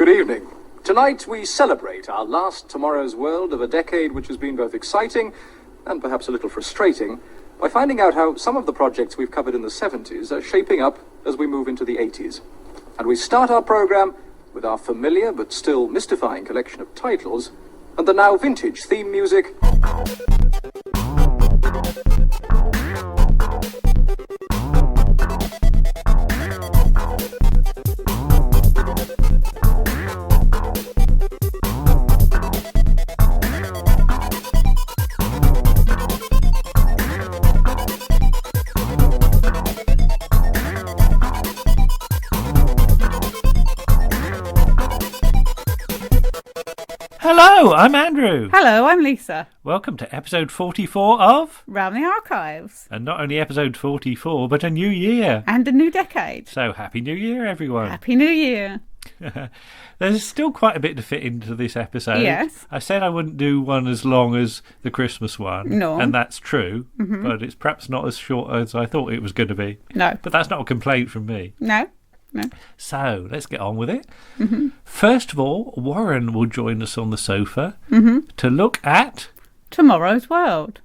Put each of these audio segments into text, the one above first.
Good evening. Tonight we celebrate our last Tomorrow's World of a decade which has been both exciting and perhaps a little frustrating by finding out how some of the projects we've covered in the 70s are shaping up as we move into the 80s. And we start our programme with our familiar but still mystifying collection of titles and the now vintage theme music. Hello, I'm Andrew. Hello, I'm Lisa. Welcome to episode 44 of... Round the Archives. And not only episode 44, but a new year. And a new decade. So, Happy New Year, everyone. Happy New Year. There's still quite a bit to fit into this episode. Yes. I said I wouldn't do one as long as the Christmas one. No. And that's true, but it's perhaps not as short as I thought it was going to be. No. But that's not a complaint from me. No. So, let's get on with it. First of all, Warren will join us on the sofa to look at... Tomorrow's World.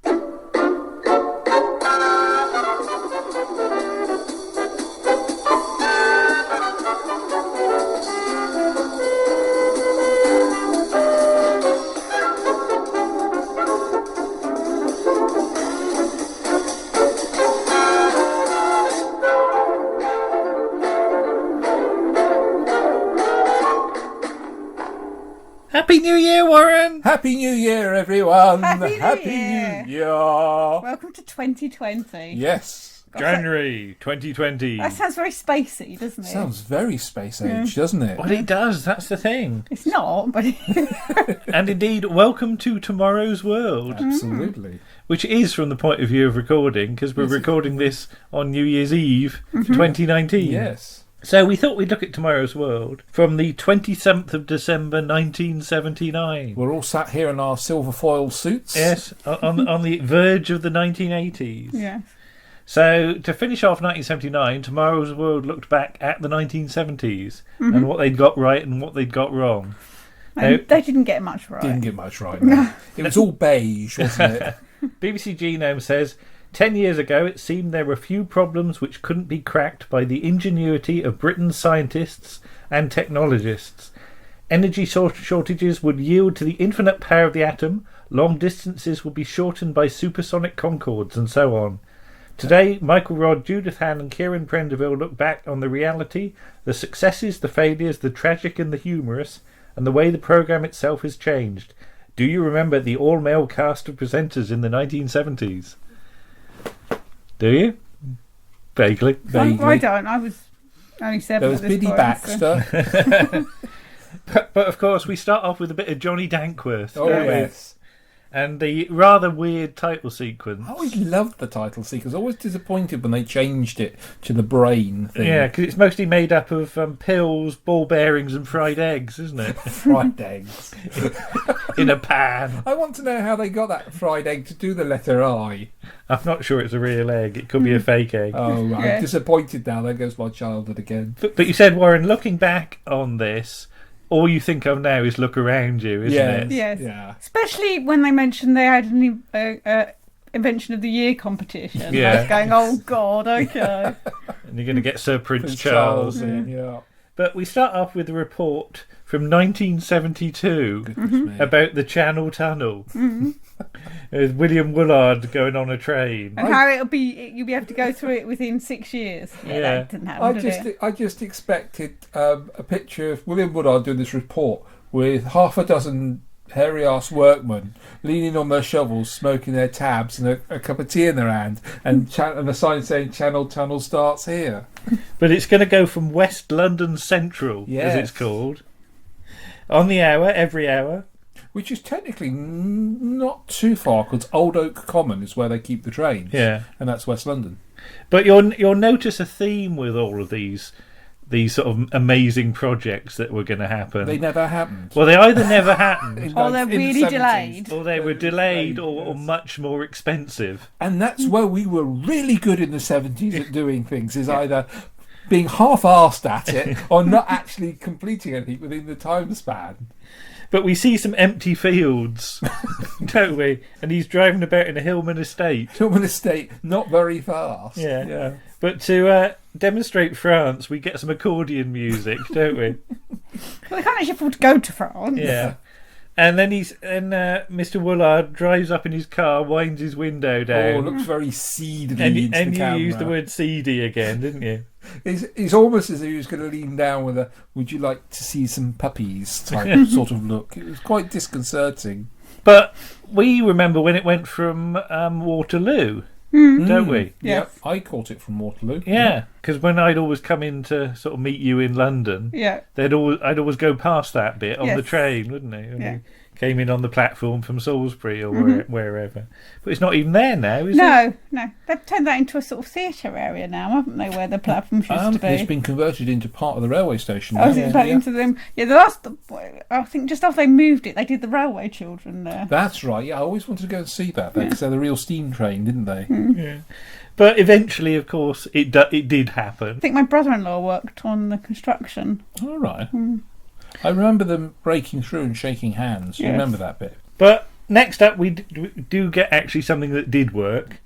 Happy New Year, Warren! Happy New Year, everyone! Happy New Year. New Year! Welcome to 2020. Yes. January 2020. That sounds very spacey, doesn't it? Sounds very space age, doesn't it? Well, it does, that's the thing. It's not, but... And indeed, welcome to Tomorrow's World, Absolutely. which is from the point of view of recording, because we're recording this on New Year's Eve 2019. Yes. So we thought we'd look at Tomorrow's World from the 27th of December 1979. We're all sat here in our silver foil suits. Yes, on the verge of the 1980s. Yes. So to finish off 1979, Tomorrow's World looked back at the 1970s and what they'd got right and what they'd got wrong. And they didn't get much right. Didn't get much right, no. It was all beige, wasn't it? BBC Genome says, 10 years ago it seemed there were few problems which couldn't be cracked by the ingenuity of Britain's scientists and technologists. Energy shortages would yield to the infinite power of the atom, long distances would be shortened by supersonic concords, and so on. Today, Michael Rodd, Judith Hann and Kieran Prendeville look back on the reality, the successes, the failures, the tragic and the humorous, and the way the programme itself has changed. Do you remember the all-male cast of presenters in the 1970s? Do you? Vaguely. I don't. I was only 7 There was at this Biddy point, Baxter. But of course, we start off with a bit of Johnny Dankworth. Oh, don't we? yes. And the rather weird title sequence. I always loved the title sequence. I was disappointed when they changed it to the brain thing. Yeah, because it's mostly made up of pills, ball bearings and fried eggs, isn't it? Fried eggs. In a pan. I want to know how they got that fried egg to do the letter I. I'm not sure it's a real egg. It could be a fake egg. Oh, right. Yeah. I'm disappointed now. There goes my childhood again. But you said, Warren, looking back on this, all you think of now is look around you, isn't it? Yes. Yeah. Especially when they mentioned they had an Invention of the Year competition. Yeah. I was going, oh, God, okay. And you're going to get Sir Prince Prince Charles. in, yeah. But we start off with a report from 1972 Goodness me. about the Channel Tunnel. With William Woolard going on a train. And how you'll be able to go through it within 6 years. Yeah, Yeah. that didn't happen, did it? I just expected a picture of William Woodard doing this report with half a dozen hairy-ass workmen leaning on their shovels, smoking their tabs and a cup of tea in their hand, and a sign saying Channel Tunnel starts here. But it's going to go from West London Central, as Yes. it's called, on the hour, every hour. Which is technically not too far, because Old Oak Common is where they keep the trains. Yeah. And that's West London. But you'll notice a theme with all of these sort of amazing projects that were going to happen. They never happened. Well, they either never happened, Or they're In the really 70s. delayed. or they were delayed, or much more expensive. And that's where we were really good in the 70s at doing things, is either being half-arsed at it or not actually completing anything within the time span. But we see some empty fields, don't we? And he's driving about in a Hillman estate. Hillman estate, not very fast. Yeah. But to demonstrate France, we get some accordion music, don't we? Well, they can't actually afford to go to France. Yeah. And then Mr. Woolard drives up in his car, winds his window down. Oh, looks very seedy and into the camera. And you used the word seedy again, didn't you? He's almost as if he was going to lean down with a "would you like to see some puppies" type sort of look. It was quite disconcerting. But we remember when it went from Waterloo, don't we? Yeah, I caught it from Waterloo. Yeah, because when I'd always come in to sort of meet you in London, I'd always go past that bit on the train, wouldn't I? When you came in on the platform from Salisbury or wherever. But it's not even there now, is it? No. They've turned that into a sort of theatre area now, haven't they, where the platforms used to be? It's been converted into part of the railway station. Oh, is it back into them? Yeah, I think just after they moved it, they did the Railway Children there. That's right, yeah, I always wanted to go and see that, because they're the real steam train, didn't they? Yeah. But eventually, of course, it did happen. I think my brother-in-law worked on the construction. All right. I remember them breaking through and shaking hands. You remember that bit? But next up, we do get actually something that did work.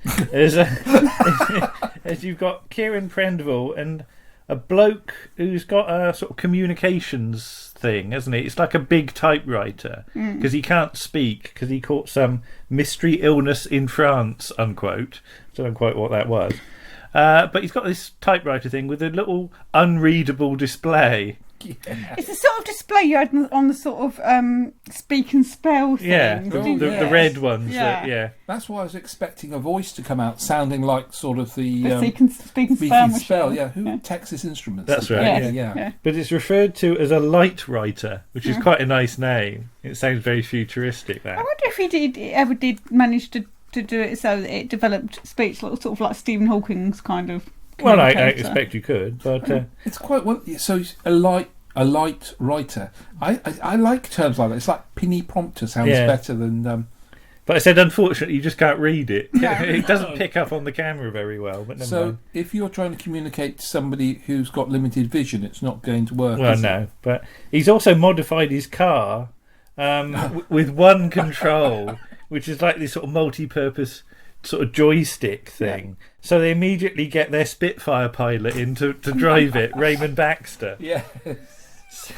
as you've got Kieran Prendeville and a bloke who's got a sort of communications thing, hasn't he? It's like a big typewriter because he can't speak because he caught some mystery illness in France, unquote. Don't know quite what that was. But he's got this typewriter thing with a little unreadable display. Yeah. It's the sort of display you had on the sort of speak and spell thing. Yeah, the red ones. Yeah. That's why I was expecting a voice to come out sounding like sort of the speak and spell. Yeah, Texas Instruments. That's right. Yeah. But it's referred to as a light writer, which is quite a nice name. It sounds very futuristic. That. I wonder if he ever did manage to do it so that it developed speech, sort of like Stephen Hawking's kind of. Well, I expect you could, but it's quite well. So a light writer. I like terms like that. It's like pinny prompter sounds better than. But I said, unfortunately, you just can't read it. It doesn't pick up on the camera very well. But never mind. If you're trying to communicate to somebody who's got limited vision, it's not going to work. Well, no. But he's also modified his car with one control, which is like this sort of multi-purpose sort of joystick thing. So they immediately get their Spitfire pilot in to drive it, Raymond Baxter. Yeah.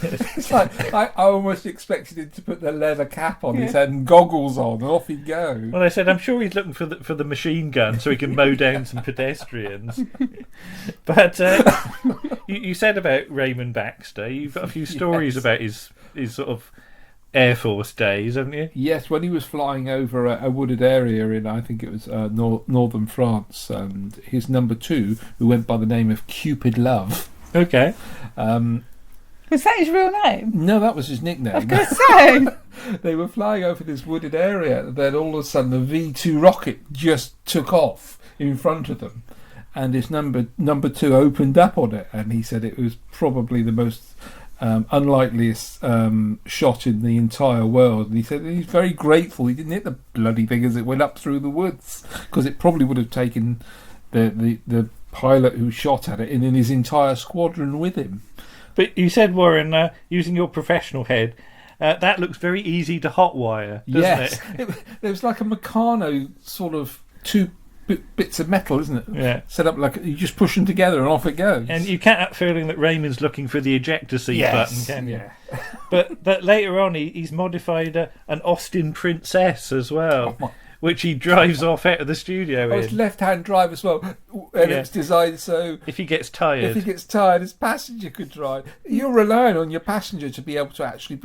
It's like I almost expected him to put the leather cap on his head and goggles on, and off he'd go. Well, I said I'm sure he's looking for the machine gun so he can mow down some pedestrians. But you said about Raymond Baxter. You've got a few stories about his sort of Air Force days, haven't you? Yes, when he was flying over a wooded area in, I think it was northern France, and his number 2, who went by the name of Cupid Love. Okay. Was that his real name? No, that was his nickname. I was going to say. They were flying over this wooded area, and then all of a sudden the V2 rocket just took off in front of them, and his number 2 opened up on it, and he said it was probably the most unlikeliest shot in the entire world. And he said he's very grateful he didn't hit the bloody thing as it went up through the woods, because it probably would have taken the pilot who shot at it in his entire squadron with him. But you said, Warren, using your professional head, that looks very easy to hotwire, doesn't it? It was like a Meccano sort of 2 bits of metal, isn't it? Yeah. Set up like you just push them together and off it goes. And you can't help feeling that Raymond's looking for the ejector seat button, can you? Yeah. But later on, he's modified an Austin Princess as well, which he drives off out of the studio It's left-hand drive as well, and it's designed so if he gets tired, his passenger could drive. You're relying on your passenger to be able to actually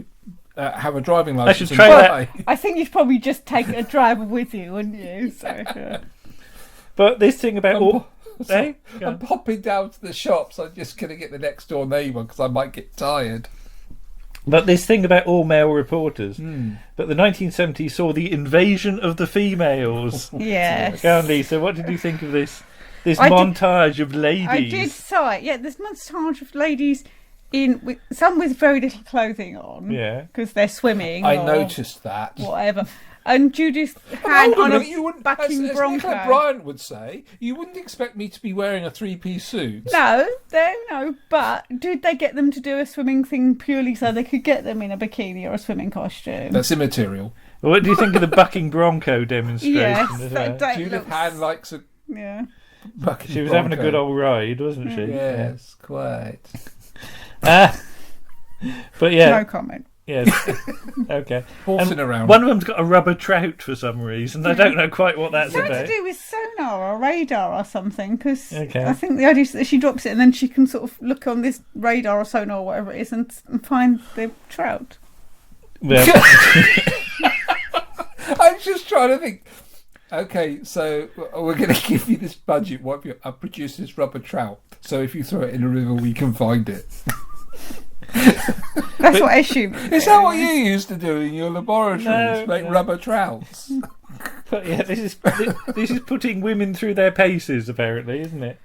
have a driving license. I should try that. I think you'd probably just take a driver with you, wouldn't you? So, But this thing about I'm popping down to the shops. I'm just going to get the next door neighbour because I might get tired. But this thing about all male reporters. But the 1970s saw the invasion of the females. Yes. Go on, Lisa, what did you think of this montage of ladies? I did saw it. Yeah, this montage of ladies some with very little clothing on. Yeah. Because they're swimming. I noticed that. Whatever. and Judith hand Hold on minute, you a wouldn't, bucking as Bronco. Nicola Bryant would say, you wouldn't expect me to be wearing a three-piece suit. No, but did they get them to do a swimming thing purely so they could get them in a bikini or a swimming costume? That's immaterial. What do you think of the bucking Bronco demonstration? Yes, as well? Judith Hand likes a Yeah. bucking She was Bronco. having a good old ride, wasn't she? Yes, quite. But yeah. No comment. Yes. Okay. Horsing around. One of them's got a rubber trout for some reason. I don't know quite what that's Something about. to do with sonar or radar or something, because Okay. I think the idea is that she drops it and then she can sort of look on this radar or sonar or whatever it is and find the trout. Well, I'm just trying to think. Okay, so we're going to give you this budget. I've produced this rubber trout. So if you throw it in a river, we can find it. That's what I assume. Is that what you used to do in your laboratories? No, Make no. rubber trouts? but yeah, this is putting women through their paces, apparently, isn't it?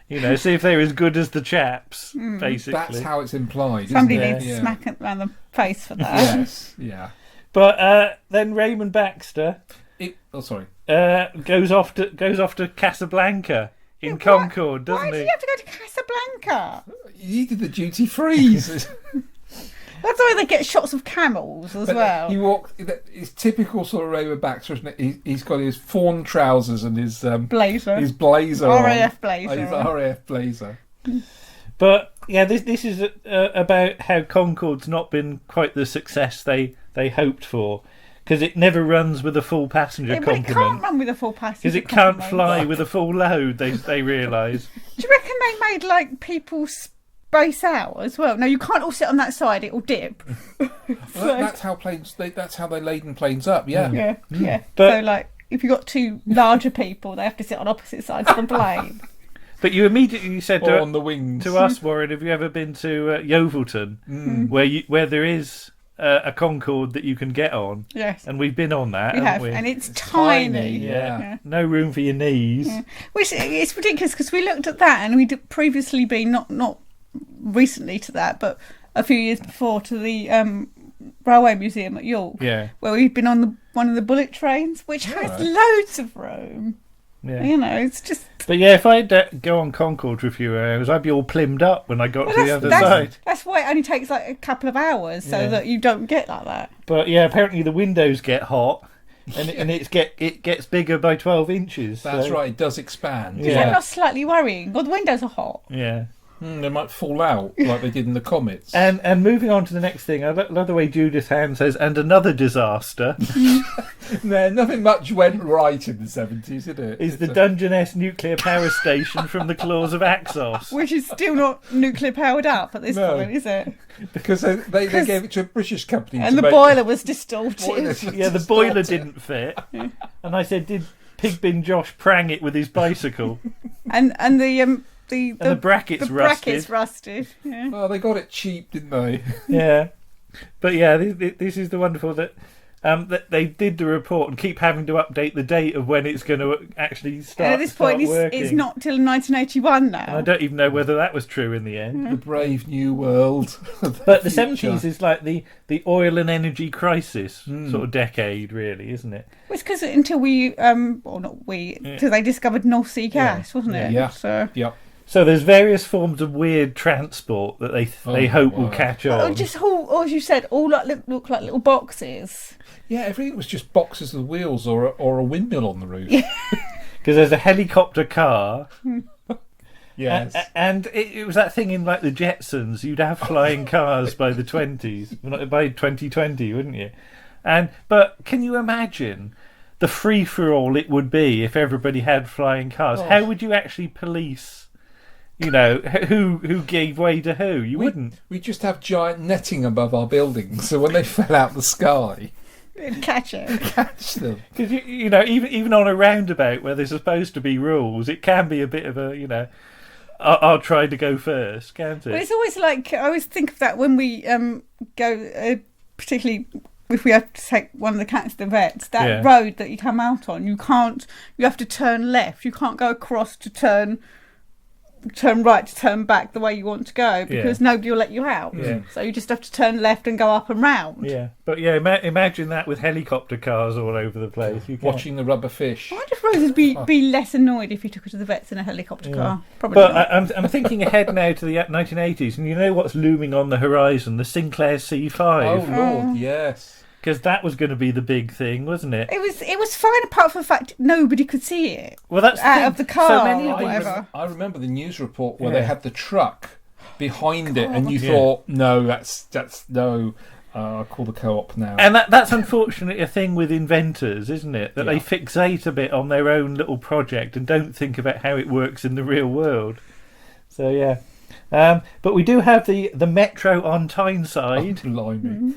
You know, see if they're as good as the chaps, basically. That's how it's implied. Somebody isn't it? needs to Yeah. smack it around the face for that. Yes, yeah. But then Raymond Baxter Sorry. goes off to Casablanca in Concord, Why doesn't do he? you have to go to Casablanca? You did the duty freeze. That's why they get shots of camels as well. He walked. It's typical sort of Raymond Baxter, isn't it? He's got his fawn trousers and his Blazer. his blazer, on. RAF blazer. His on. RAF blazer. But yeah, this is about how Concorde's not been quite the success they hoped for, because it never runs with a full passenger But it can't complement. run with a full passenger. Because it can't complement. fly with a full load, they realise. Do you reckon they made like people space out as well? No, you can't all sit on that side; it will dip. Well, that's how planes. That's how they laden planes up. Yeah. Yeah. But- So like, if you've got two larger people, they have to sit on opposite sides of the plane. But you immediately said Or on the wings. to us, Warren, have you ever been to Yeovilton, where there is a Concorde that you can get on? Yes, And we've been on that, we haven't have, we? and it's tiny. tiny, yeah. No room for your knees. Yeah. Which it's ridiculous because we looked at that and we'd previously been not recently to that, but a few years before to the Railway Museum at York, Yeah. where we've been on one of the bullet trains, which has loads of room. Yeah. You know, it's just. But yeah, if I'd go on Concorde for a few hours, I'd be all plimbed up when I got to the other side. That's why it only takes like a couple of hours, so Yeah. that you don't get like that. But yeah, apparently the windows get hot, and it gets bigger by 12 inches. That's so- right. It does expand. Yeah. Is that not slightly worrying? Well, the windows are hot. Yeah. They might fall out like they did in the comets. And moving on to the next thing, I love the way Judith Hand says, and another disaster No, nothing much went right in the 70s, did it? is the Dungeness nuclear power station from the claws of Axos. Which is still not nuclear powered up at this No. point, is it? Because they gave it to a British company. And to the make boiler was distorted. boilers. Yeah, the boiler didn't fit. And I said, did Pigbin Josh prang it with his bicycle? and the And the brackets the rusted. brackets rusted. Yeah. Well, they got it cheap, didn't they? Yeah. But yeah, this is the wonderful that they did the report and keep having to update the date of when it's going to actually start. And at this point, start it's working. not till 1981 And I now. don't even know whether that was true in the end. The brave new world. But the future. 70s is like the oil and energy crisis sort of decade, really, isn't it? Well, it's because until we, well, not we, until they discovered North Sea gas, wasn't it? Yeah. So, Yep. So there's various forms of weird transport that they hope will wow. catch or on. just all, as you said, all look like little boxes. Yeah, everything was just boxes with wheels or a windmill on the roof. Because there's a helicopter car. Yes. And it was that thing in like the Jetsons. You'd have flying cars by the 20s, by 2020, wouldn't you? But can you imagine the free for all it would be if everybody had flying cars? How would you actually police? You know, who gave way to who? You wouldn't. We just have giant netting above our buildings, so when they fell out the sky, It'd catch it. catch them. Because you know, even on a roundabout where there's supposed to be rules, it can be a bit of a I'll try to go first, can't it? But it's always like, I always think of that when we go, particularly if we have to take one of the cats to the vets, that road that you come out on, you have to turn left. You can't go across to turn turn right to turn back the way you want to go because nobody will let you out. Yeah. So you just have to turn left and go up and round. Yeah, but imagine that with helicopter cars all over the place. You can't. Watching the rubber fish. I wonder if Rose would be less annoyed if you took her to the vets in a helicopter car. Probably But not. I'm thinking ahead now to the 1980s, and you know what's looming on the horizon? The Sinclair C5. Oh, Lord, yes. Because that was going to be the big thing, wasn't it? It was fine apart from the fact nobody could see it. Well, that's out thing. of the car So many or of these- whatever. I remember the news report where they had the truck behind it, and you Yeah. thought, no, that's no. I'll call the co-op now. And that's unfortunately a thing with inventors, isn't it? That they Yeah. fixate a bit on their own little project and don't think about how it works in the real world. So, yeah. But we do have the Metro on Tyneside. Blimey.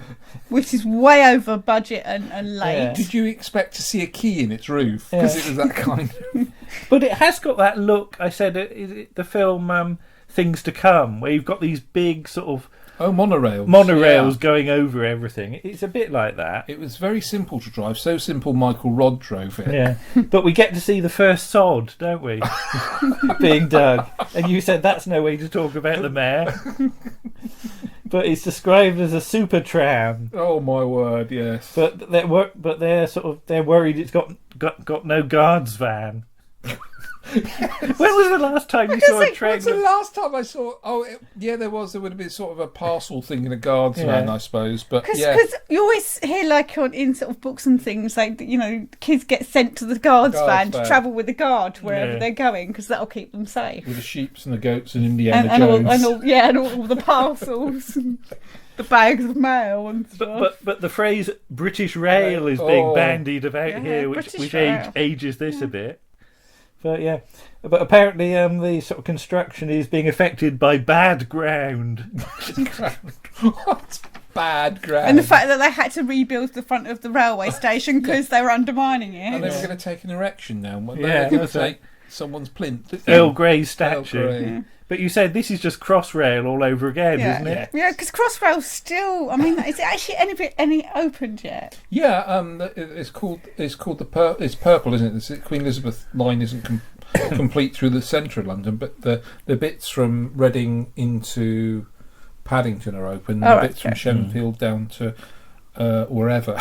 Which is way over budget and late. Yeah. Did you expect to see a key in its roof? Because it was that kind of... But it has got that look, I said, is it the film Things to Come, where you've got these big sort of Oh, monorails. monorails Yeah. going over everything. It's a bit like that. It was very simple to drive. So simple Michael Rodd drove it. Yeah, but we get to see the first sod, don't we? Being dug. And you said that's no way to talk about the mayor. But it's described as a super tram. Oh, my word, yes. But they're worried it's got no guards van. When was the last time you saw a train? When's the last time I saw... Oh, there was. There would have been sort of a parcel thing in a guard's van, I suppose. But Because yeah. you always hear in sort of books and things like kids get sent to the guards van to travel with the guard wherever they're going because that'll keep them safe. With the sheeps and the goats and Indiana And Jones. all the parcels, and the bags of mail and stuff. But the phrase British Rail is being bandied about Yeah, here, which British Rail. ages this a bit. But yeah, but apparently the sort of construction is being affected by bad ground. What? Bad ground. And the fact that they had to rebuild the front of the railway station because they were undermining it. And they were going to take an erection now. They Yeah, were going that's to right. take someone's plinth. Earl Grey's statue. Earl Grey. But you said this is just Crossrail all over again, isn't it? Yeah, because Crossrail's still. I mean, is it actually any opened yet? Yeah, it's called it's purple, isn't it? The Queen Elizabeth line isn't complete through the centre of London, but the bits from Reading into Paddington are open. And the bits from Shenfield down to wherever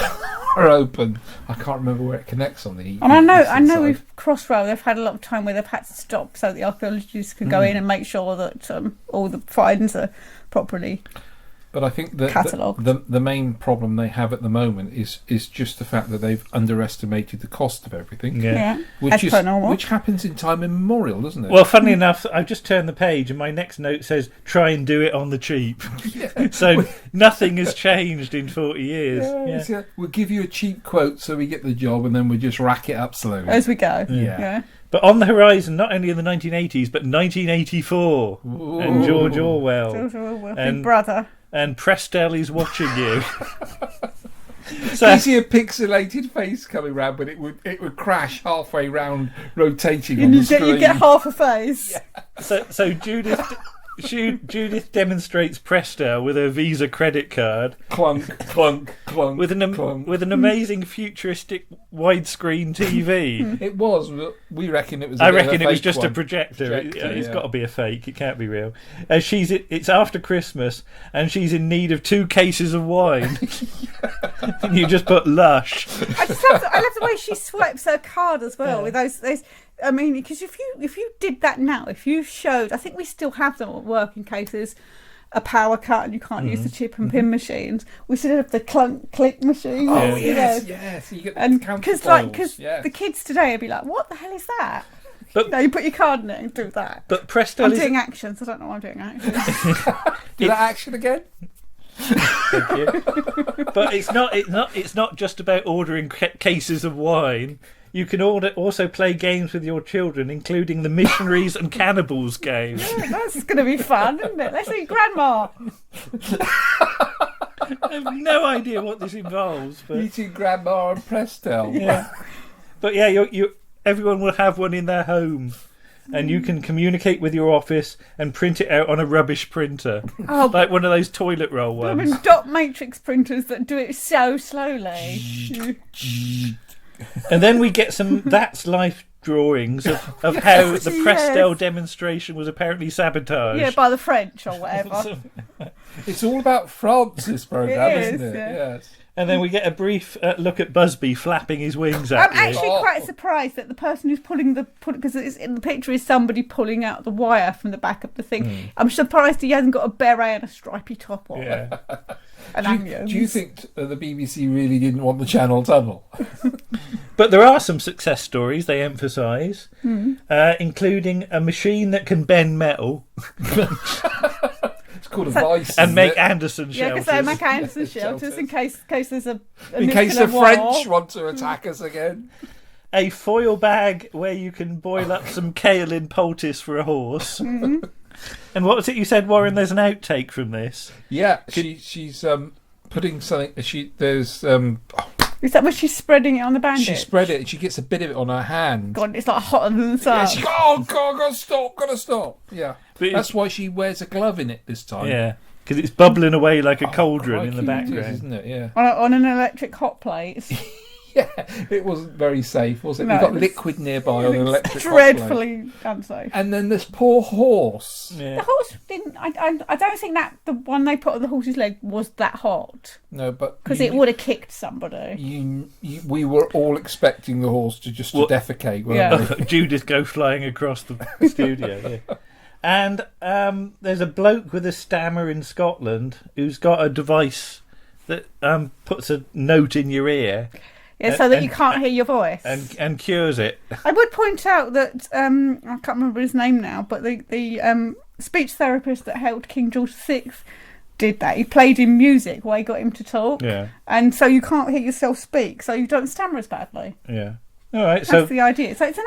are open. I can't remember where it connects on the. And I know side. with Crossrail they've had a lot of time where they've had to stop so the archaeologists can go in and make sure that all the finds are properly. But I think that catalogued. the main problem they have at the moment is just the fact that they've underestimated the cost of everything. Yeah. Which As per normal. which happens in time immemorial, doesn't it? Well, funnily enough, I've just turned the page and my next note says, try and do it on the cheap. So nothing has changed in 40 years. Yeah. We'll give you a cheap quote so we get the job and then we just rack it up slowly. As we go. Yeah. But on the horizon, not only in the 1980s, but 1984. Ooh. And George Orwell. George Orwell, And- big brother. And Prestel is watching you. You So, see a pixelated face coming round, but it would crash halfway round, rotating on And the you screen. get half a face. so Judith demonstrates Prestel with her Visa credit card Clunk, clunk, clunk. with an amazing futuristic widescreen TV. It was. But we reckon it was. I reckon it was just a one. projector. It's yeah. got to be a fake. It can't be real. It's after Christmas, and she's in need of 2 cases of wine. And you just put Lush. I love the way she swipes her card as well with those. I mean, because if you did that now, if you showed, I think we still have them at work in case there's a power cut and you can't use the chip and pin machines. We still have the clunk click machine. Oh you yes, know. yes. You get the And because because the kids today would be like, "What the hell is that?" But- you put your card in it and do that. But Prestel I'm is doing actions. I don't know why I'm doing actions. Do that action again. Thank you. But it's not just about ordering cases of wine. You can also play games with your children, including the Missionaries and Cannibals games. That's going to be fun, isn't it? Let's eat Grandma. I have no idea what this involves, but Eating Grandma and Prestel. yeah. But yeah, everyone will have one in their home. And you can communicate with your office and print it out on a rubbish printer. Oh, Like one of those toilet roll I ones. mean, dot matrix printers that do it so slowly. And then we get some That's Life drawings of how the Yes. Prestel demonstration was apparently sabotaged. Yeah, by the French or whatever. It's all about France, this programme, It isn't is, it? yeah. Yes. And then we get a brief look at Busby flapping his wings at I'm you. actually quite surprised that the person who's pulling because in the picture is somebody pulling out the wire from the back of the thing. I'm surprised he hasn't got a beret and a stripy top on. Yeah. And Do onions. you think the BBC really didn't want the Channel Tunnel? But there are some success stories they emphasise, including a machine that can bend metal It's called a vice. and isn't make it? Anderson Yeah, shelters. because they make Anderson shelters in case there's a In case nuclear the war. French want to attack us again. A foil bag where you can boil up some kaolin poultice for a horse. And what was it you said, Warren? There's an outtake from this. Yeah, she's putting something. There's Is that where she's spreading it on the bandage? she spread it and she gets a bit of it on her hand. God, it's like hotter than the sun. Yeah, she oh god, gotta stop. Yeah, But that's why she wears a glove in it this time. Yeah, because it's bubbling away like a cauldron in the Crikey, it is, background. isn't it? Yeah, on an electric hot plate. yeah. It wasn't very safe, was it? No, We've got it was- liquid nearby on an electric hot plate. Dreadfully unsafe. And then this poor horse. The Yeah. horse didn't. I don't think that the one they put on the horse's leg was that hot No, but because it would have kicked somebody. we were all expecting the horse to just What- defecate, weren't Yeah. we? Judith go flying across the studio. Yeah. And there's a bloke with a stammer in Scotland who's got a device that puts a note in your ear Yeah, so that you can't hear your voice. and cures it. I would point out that I can't remember his name now, but the speech therapist that helped King George VI did that. He played in music while he got him to talk, Yeah, and so you can't hear yourself speak, so you don't stammer as badly. yeah. All right, That's so the idea. So it's an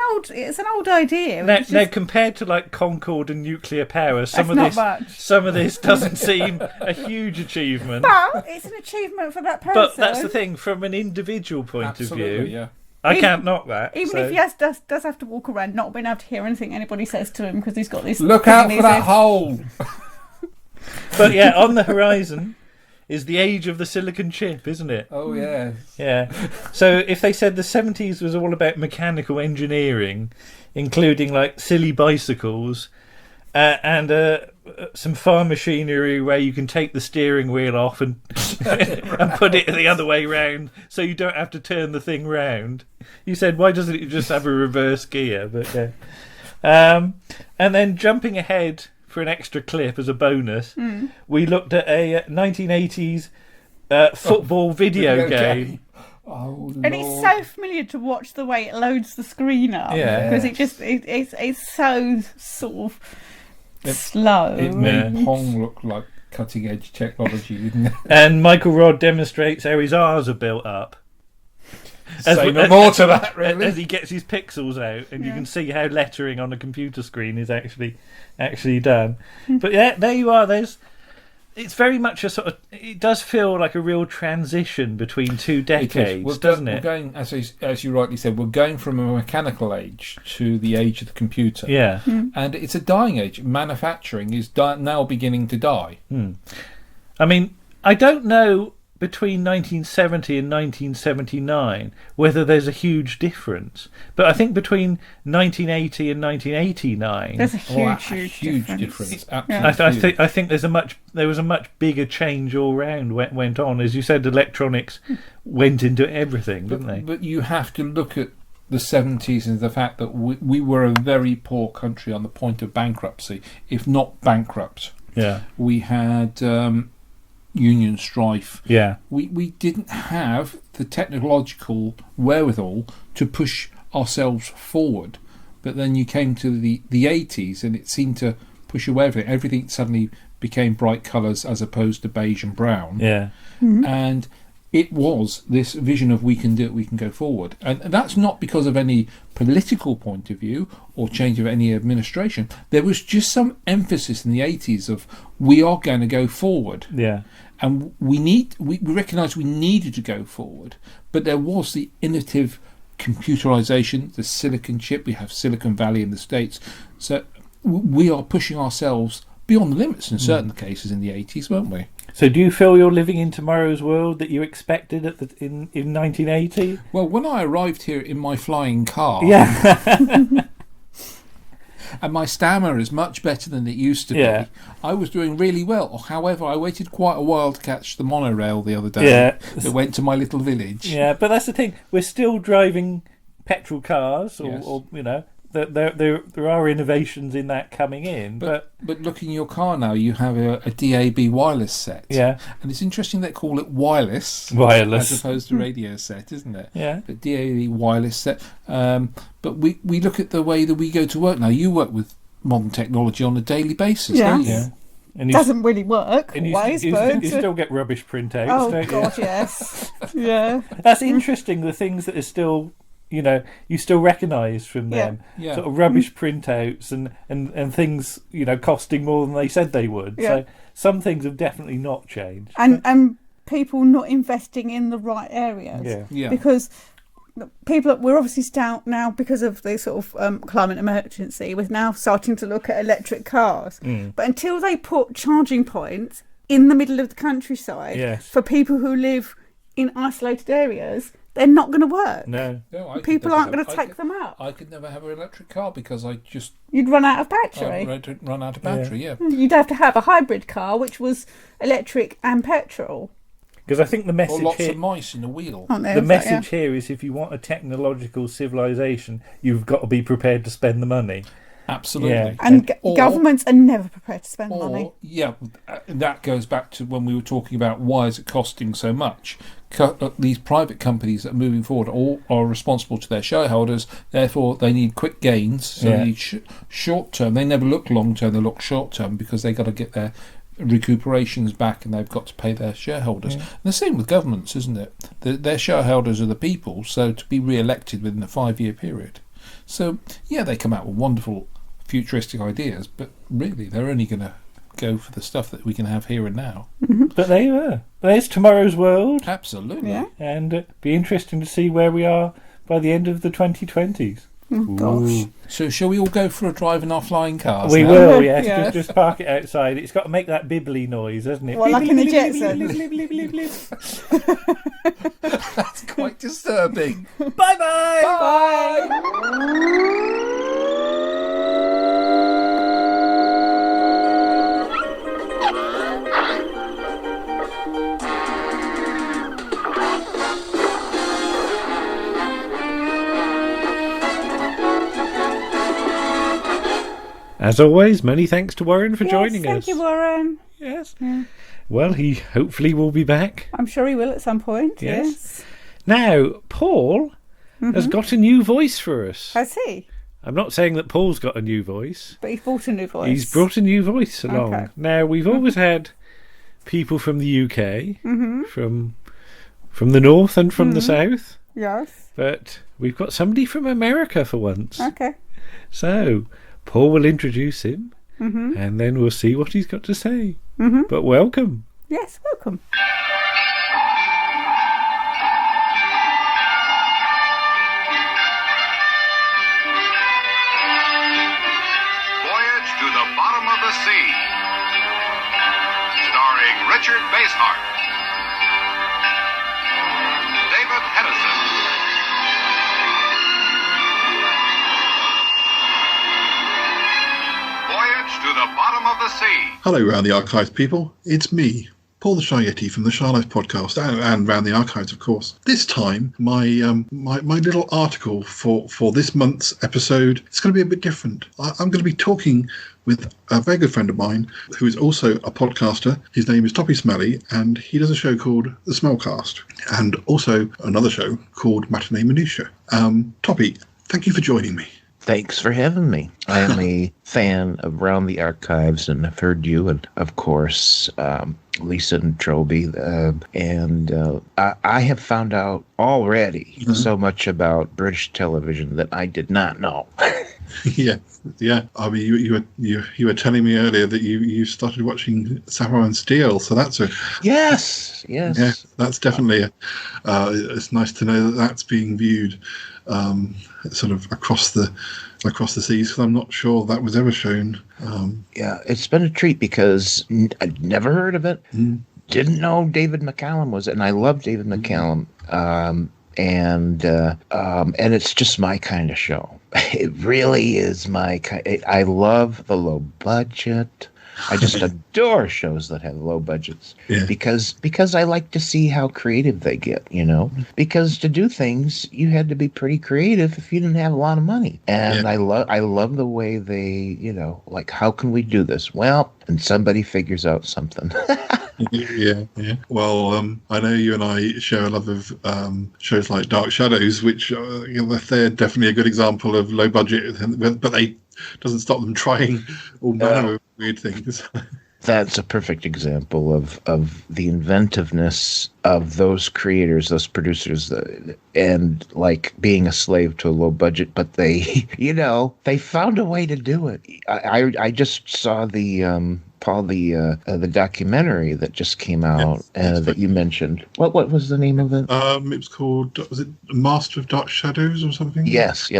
old idea. now, It's just- compared to like Concorde and nuclear power, some That's not much. some of this doesn't seem a huge achievement. But it's an achievement for that person. But that's the thing, from an individual point Absolutely, of view, yeah. I can't knock that. Even so- if he does have to walk around not being able to hear anything anybody says to him because he's got this. Look thing out in for his that ear. hole. But yeah, on the horizon is the age of the silicon chip, isn't it? Oh yeah. Yeah. So if they said the 70s was all about mechanical engineering, including like silly bicycles and some farm machinery where you can take the steering wheel off and and put it the other way round so you don't have to turn the thing round. You said, why doesn't it just have a reverse gear? But yeah. And then jumping ahead for an extra clip as a bonus, we looked at a 1980s football video game. Oh, And it's Lord. so familiar to watch the way it loads the screen up. Yeah. Because it's so sort of slow. It made Yeah. Pong look like cutting edge technology, didn't it? And Michael Rodd demonstrates how his R's are built up. Say no more to that, As really. he gets his pixels out, and you Yeah. can see how lettering on a computer screen is actually done. But yeah, there you are. It's very much a sort of. It does feel like a real transition between two decades, doesn't We're it? going, as you rightly said, we're going from a mechanical age to the age of the computer. Yeah. And it's a dying age. Manufacturing is now beginning to die. I mean, I don't know between 1970 and 1979 whether there's a huge difference, but I think between 1980 and 1989 There's a Oh, huge difference. I Absolutely. think there was a much bigger change all round went on. As you said, electronics went into everything, didn't they? But you have to look at the 70s and the fact that we were a very poor country on the point of bankruptcy, if not bankrupt. Yeah, We had union strife. yeah, We didn't have the technological wherewithal to push ourselves forward. But then you came to the 80s and it seemed to push away everything. Everything suddenly became bright colours as opposed to beige and brown. yeah. And it was this vision of we can do it, we can go forward. And that's not because of any political point of view or change of any administration. There was just some emphasis in the 80s of we are going to go forward. Yeah. And we recognised we needed to go forward. But there was the innovative computerisation, the silicon chip. We have Silicon Valley in the States. So we are pushing ourselves beyond the limits in certain cases in the 80s, weren't we? So do you feel you're living in tomorrow's world that you expected in 1980? Well, when I arrived here in my flying car, Yeah. and my stammer is much better than it used to Yeah. be, I was doing really well. However, I waited quite a while to catch the monorail the other day that went to my little village. Yeah, but that's the thing. We're still driving petrol cars, or you know, there are innovations in that coming in. But look in your car now, you have a DAB wireless set. Yeah. And it's interesting they call it wireless. Wireless. As opposed to radio set, isn't it? Yeah. But DAB wireless set. But we look at the way that we go to work now. You work with modern technology on a daily basis, Yeah. don't you? Yeah. And It doesn't really work and always, you but... still get rubbish printouts, Oh, don't God, you? yes. Yeah. That's interesting, the things that are still, you know, you still recognise from them. Yeah. Sort of rubbish printouts and things, you know, costing more than they said they would. Yeah. So some things have definitely not changed. And people not investing in the right areas. Yeah. Yeah. Because we're obviously now, because of the sort of climate emergency, we're now starting to look at electric cars. But until they put charging points in the middle of the countryside Yes. for people who live in isolated areas, they're not going to work. No. No, People aren't going to take them up. I could never have an electric car because You'd run out of battery. run out of battery, yeah. You'd have to have a hybrid car, which was electric and petrol. Because I think the Or message lots here... of mice in the wheel. Aren't there? The Is that, message here is if you want a technological civilization, you've got to be prepared to spend the money. Absolutely. Yeah. And Or- governments are never prepared to spend money. Yeah, that goes back to when we were talking about why is it costing so much. These private companies that are moving forward all are responsible to their shareholders, therefore they need quick gains, so they need short term. They never look long term, they look short term because they've got to get their recuperations back and they've got to pay their shareholders. And the same with governments, isn't it? Their shareholders are the people, so to be re-elected within a 5-year period. So, yeah, they come out with wonderful futuristic ideas, but really they're only going to go for the stuff that we can have here and now. But there you are. There's tomorrow's world. Absolutely. Yeah. And be interesting to see where we are by the end of the 2020s. Oh, gosh. So shall we all go for a drive in our flying cars We now? will, yes. Yes. Just park it outside. It's got to make that bibbly noise, hasn't it? Well, like in the Jetsons. That's quite disturbing. Bye-bye! Bye. As always, many thanks to Warren for joining us. Thank you, Warren. Yes. Yeah. Well, he hopefully will be back. I'm sure he will at some point. Yes. Yes. Now, Paul has got a new voice for us. Has he? I'm not saying that Paul's got a new voice. But he's brought a new voice. He's brought a new voice along. Okay. Now, we've always had people from the UK, from the north and from the south, Yes. but we've got somebody from America for once. Okay. So, Paul will introduce him, and then we'll see what he's got to say. But welcome. Yes, welcome. Voyage to the Bottom of the Sea, starring Richard Basehart, David Hedison, Voyage to the Bottom of the Sea. Hello, Round the Archives people. It's me, Paul the Shy Yeti from the Shy Life podcast and Round the Archives, of course. This time, my little article for this month's episode is going to be a bit different. I'm going to be talking with a very good friend of mine who is also a podcaster. His name is Toppie Smellie, and he does a show called The Smellcast and also another show called Matinee Minutia. Toppie, thank you for joining me. Thanks for having me. I am a fan of Round the Archives, and I've heard you, and of course, Lisa and Trowbridge, and I have found out already so much about British television that I did not know. Yeah. I mean, you were telling me earlier that you started watching Sapphire and Steel, so that's a Yes. yeah. That's definitely it's nice to know that that's being viewed sort of across the seas, because I'm not sure that was ever shown. Yeah, it's been a treat because I'd never heard of it, didn't know David McCallum was, and I love David McCallum. And it's just my kind of show. It really is my kind. I love the low budget. I just adore shows that have low budgets because I like to see how creative they get, because to do things you had to be pretty creative if you didn't have a lot of money. And I love the way they, like, how can we do this? Well, and somebody figures out something. Yeah. Well, I know you and I share a love of shows like Dark Shadows, which they're definitely a good example of low budget, but they doesn't stop them trying all manner of weird things. That's a perfect example of the inventiveness of those creators, those producers, and like being a slave to a low budget, but they, they found a way to do it. I just saw the Paul, the documentary that just came out that you mentioned. What was the name of it? It was called, was it Master of Dark Shadows or something? Yes.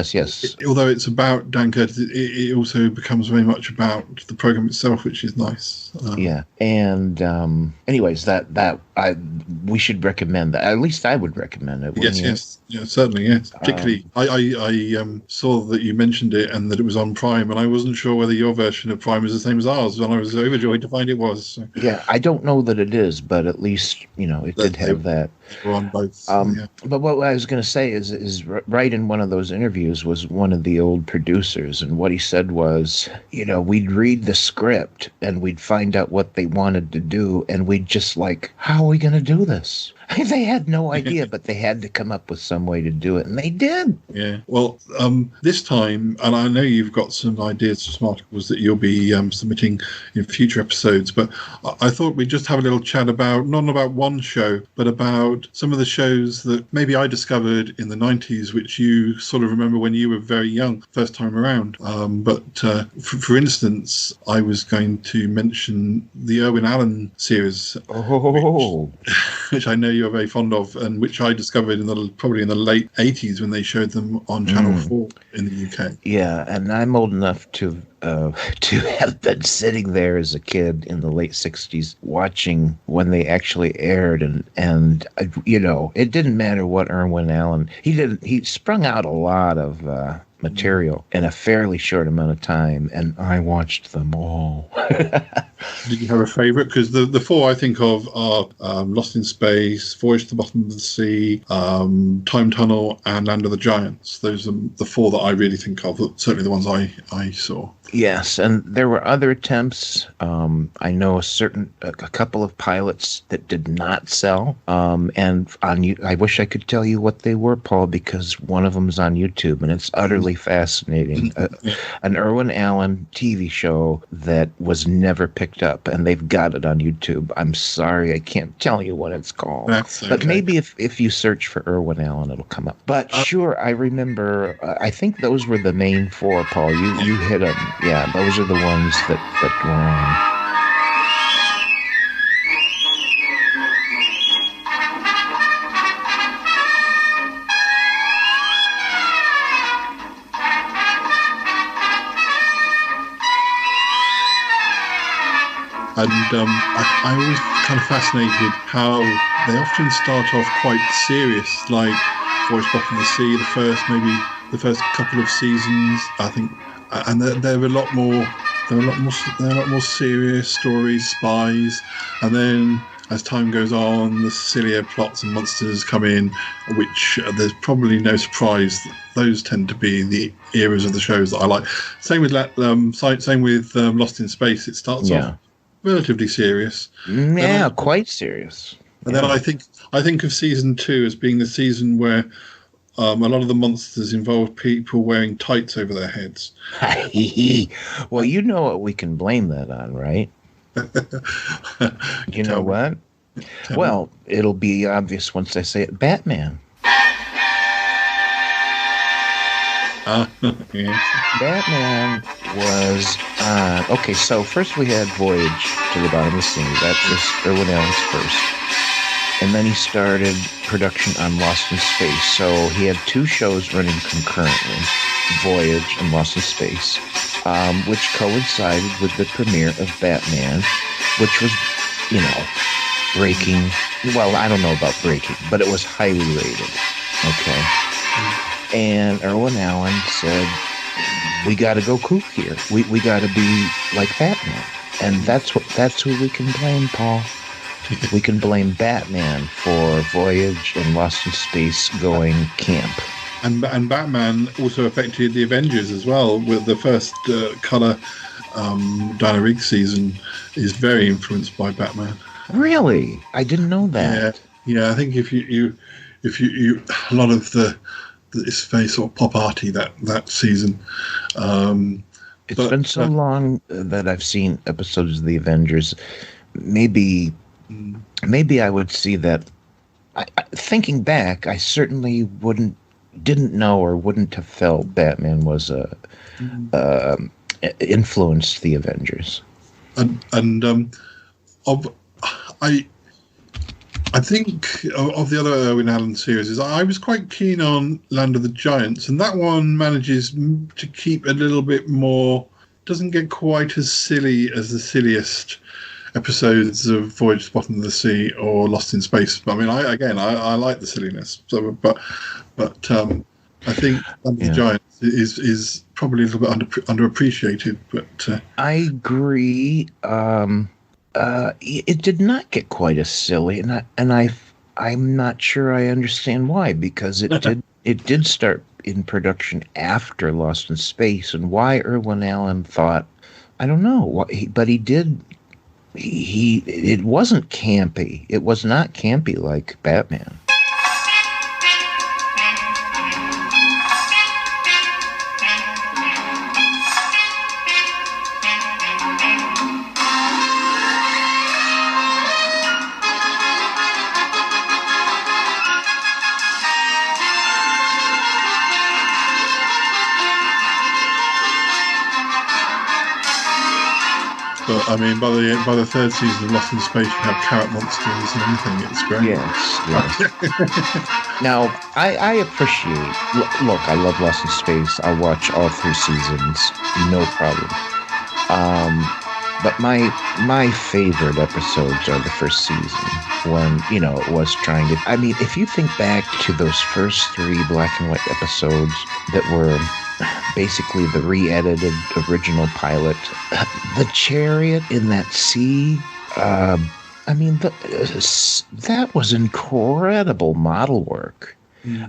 Although it's about Dan Curtis, it also becomes very much about the program itself, which is nice. And anyways, we should recommend that. At least I would recommend it. Yes. Yeah, certainly, yes. Particularly, I saw that you mentioned it and that it was on Prime, and I wasn't sure whether your version of Prime is the same as ours, and I was overjoyed to find it was. So. Yeah, I don't know that it is, but at least, it did have that. We're on both. But what I was going to say is right in one of those interviews was one of the old producers, and what he said was, we'd read the script and we'd find out what they wanted to do, and we'd just like, how are we going to do this? They had no idea, but they had to come up with some way to do it, and they did. Yeah. Well, this time, and I know you've got some ideas for some articles that you'll be submitting in future episodes, but I thought we'd just have a little chat about, not about one show, but about some of the shows that maybe I discovered in the 90s, which you sort of remember when you were very young, first time around. But for instance, I was going to mention the Irwin Allen series, which I know you're very fond of, and which I discovered probably in the late 80s when they showed them on Channel 4 in the UK. Yeah, and I'm old enough to have been sitting there as a kid in the late 60s watching when they actually aired, and it didn't matter what Irwin Allen, he sprung out a lot of material in a fairly short amount of time, and I watched them all. Did you have a favourite? Because the four I think of are Lost in Space, Voyage to the Bottom of the Sea, Time Tunnel, and Land of the Giants. Those are the four that I really think of, certainly the ones I saw. Yes, and there were other attempts. I know a couple of pilots that did not sell. And I wish I could tell you what they were, Paul, because one of them is on YouTube, and it's utterly fascinating. An Irwin Allen TV show that was never picked up, and they've got it on YouTube. I'm sorry, I can't tell you what it's called. That's okay. But maybe if you search for Irwin Allen, it'll come up. But sure, I remember, I think those were the main four, Paul. You hit them. Yeah, those are the ones that were on. And I always kind of fascinated how they often start off quite serious, like Voyage to the Bottom of the Sea, the first couple of seasons, I think, and they're a lot more serious stories, spies, and then as time goes on, the sillier plots and monsters come in, which there's probably no surprise that those tend to be the eras of the shows that I like. Same with Lost in Space. It starts off relatively serious. Yeah, quite serious. And then I think of season 2 as being the season where a lot of the monsters involve people wearing tights over their heads. Well, you know what we can blame that on, right? You know what? Well, it'll be obvious once I say it. Batman. Yes. Batman was on. Okay, so first we had Voyage to the Bottom of the Sea. That was Irwin Allen's first. And then he started production on Lost in Space. So he had two shows running concurrently, Voyage and Lost in Space, which coincided with the premiere of Batman, which was, breaking. Well, I don't know about breaking, but it was highly rated. Okay. And Irwin Allen said, we got to go kook here. We got to be like Batman. And that's who we can blame, Paul. We can blame Batman for Voyage and Lost in Space going camp. And Batman also affected the Avengers as well, with the first colour Diana Rigg season is very influenced by Batman. Really? I didn't know that. Yeah. I think if you a lot of it's very sort of pop arty that season. It's been so long that I've seen episodes of the Avengers. Maybe I would see that. Thinking back, I certainly didn't know or wouldn't have felt Batman was influenced the Avengers. I think of the other Irwin Allen series, I was quite keen on Land of the Giants, and that one manages to keep a little bit more, doesn't get quite as silly as the silliest episodes of Voyage to the Bottom of the Sea or Lost in Space. I mean, I like the silliness, but I think Land of the Giants is probably a little bit underappreciated. But I agree. It did not get quite as silly, and I'm not sure I understand why, because it did start in production after Lost in Space, and why Irwin Allen thought, I don't know, but he did. It wasn't campy. It was not campy like Batman. But I mean, by the third season of Lost in Space, you have carrot monsters and everything. It's great. Yes. Now, I appreciate. Look, I love Lost in Space. I watch all 3 seasons, no problem. But my favorite episodes are the first season, when it was trying to. I mean, if you think back to those first 3 black and white episodes that were basically the re-edited original pilot, the chariot in that sea, I mean, that was incredible model work.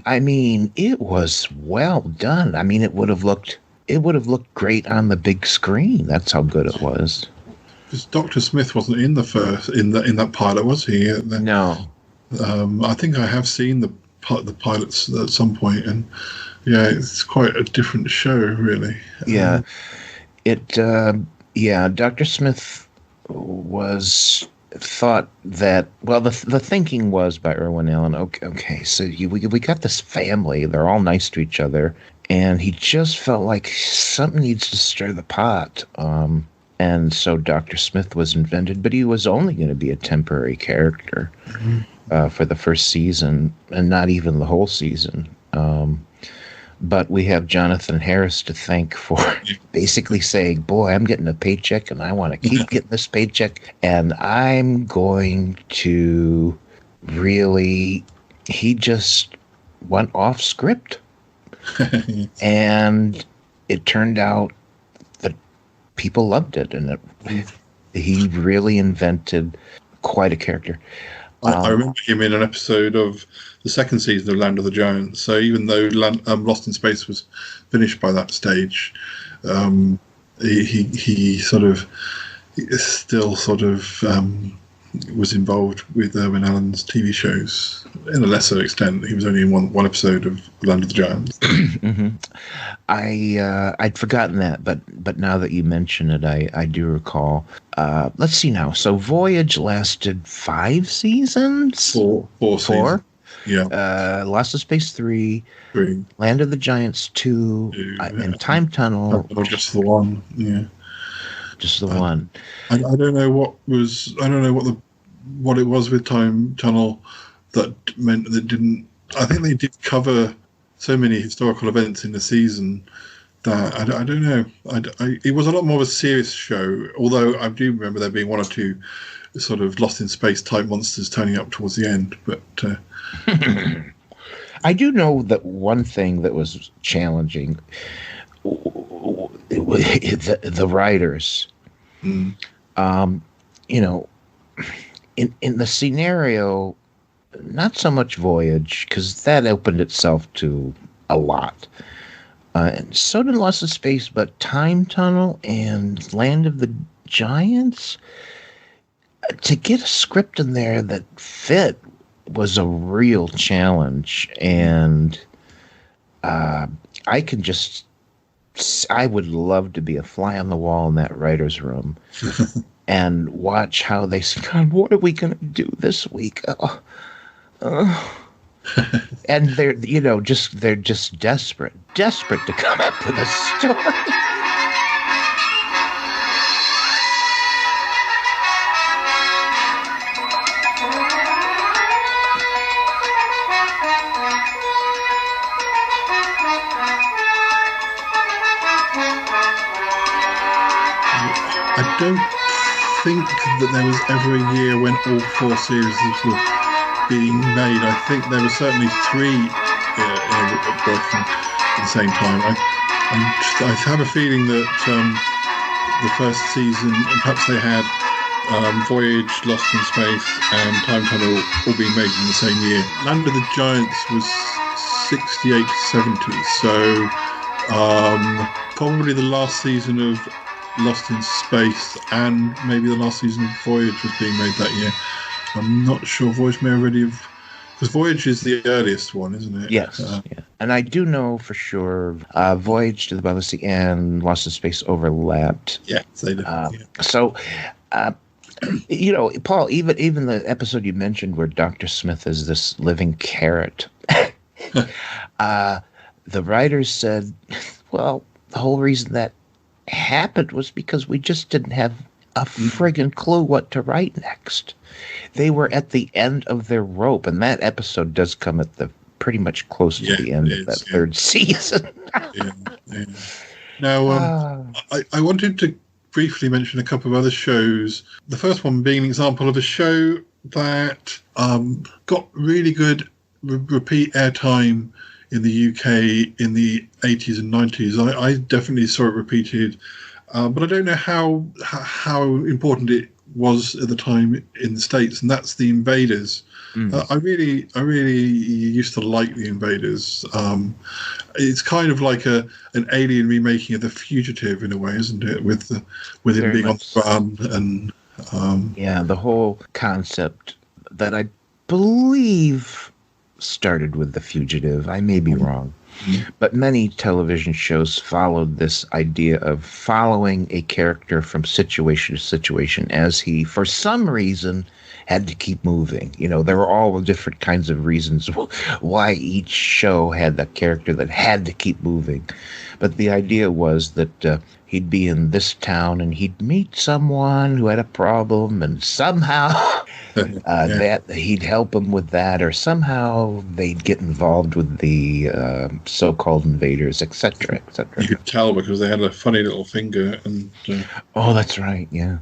I mean, it was well done. I mean, it would have looked great on the big screen. That's how good it was. Because Dr. Smith wasn't in the first in that pilot, was he? No. I think I have seen the pilots at some point, and yeah, it's quite a different show, really. Yeah, Dr. Smith thought that. Well, the thinking was by Irwin Allen. Okay, so we got this family; they're all nice to each other, and he just felt like something needs to stir the pot. And so Dr. Smith was invented, but he was only going to be a temporary character for the first season, and not even the whole season. But we have Jonathan Harris to thank for basically saying, boy, I'm getting a paycheck and I want to keep getting this paycheck. And I'm going to really, he just went off script. And it turned out that people loved it. And he really invented quite a character. I remember him in an episode of the second season of Land of the Giants. So even though Lost in Space was finished by that stage, he still was involved with Irwin Allen's TV shows in a lesser extent. He was only in one episode of Land of the Giants. Mm-hmm. I'd forgotten that, but now that you mention it, I do recall. Let's see now. So Voyage lasted 5 seasons? Four seasons. Yeah. Lost in Space 3. Land of the Giants 2. And Time Tunnel. Just the one. Yeah. Just the one. I don't know what it was with Time Tunnel that meant that didn't. I think they did cover so many historical events in the season that I don't know. It was a lot more of a serious show. Although I do remember there being one or two sort of Lost in Space type monsters turning up towards the end. But I do know that one thing that was challenging, the writers. You know, in the scenario, not so much Voyage, because that opened itself to a lot. And so did Lost in Space, but Time Tunnel and Land of the Giants, to get a script in there that fit was a real challenge. And I would love to be a fly on the wall in that writer's room and watch how they said, God, what are we going to do this week? And they're just desperate to come up with a story. I don't think that there was ever a year when all 4 series were being made. I think there were certainly 3 working at the same time. I have a feeling that the first season, perhaps they had Voyage, Lost in Space, and Time Tunnel all being made in the same year. Land of the Giants was 68 to 70, so probably the last season of Lost in Space and maybe the last season of Voyage was being made that year. I'm not sure. Voyage may already have, because Voyage is the earliest one, isn't it? Yes. Yeah. And I do know for sure Voyage to the Bottom of the Sea and Lost in Space overlapped. Yeah, they did. So, Paul, even the episode you mentioned where Dr. Smith is this living carrot, the writers said, well, the whole reason that happened was because we just didn't have a friggin' clue what to write next. They were at the end of their rope, and that episode does come at the pretty much close to the end of that third season. Now, I wanted to briefly mention a couple of other shows. The first one being an example of a show that got really good repeat airtime in the UK in the 80s and 90s. I definitely saw it repeated, but I don't know how important it was at the time in the States, and that's the Invaders. I really used to like the Invaders. It's kind of like an Alien remaking of The Fugitive in a way, isn't it? With him being on the run and the whole concept that I believe started with The Fugitive. I may be wrong. But many television shows followed this idea of following a character from situation to situation as he, for some reason, had to keep moving. You know, there were all different kinds of reasons why each show had the character that had to keep moving. But the idea was that he'd be in this town and he'd meet someone who had a problem, and somehow that he'd help him with that, or somehow they'd get involved with the so-called invaders, etc., etc. You could tell because they had a funny little finger. And oh, that's right, yeah.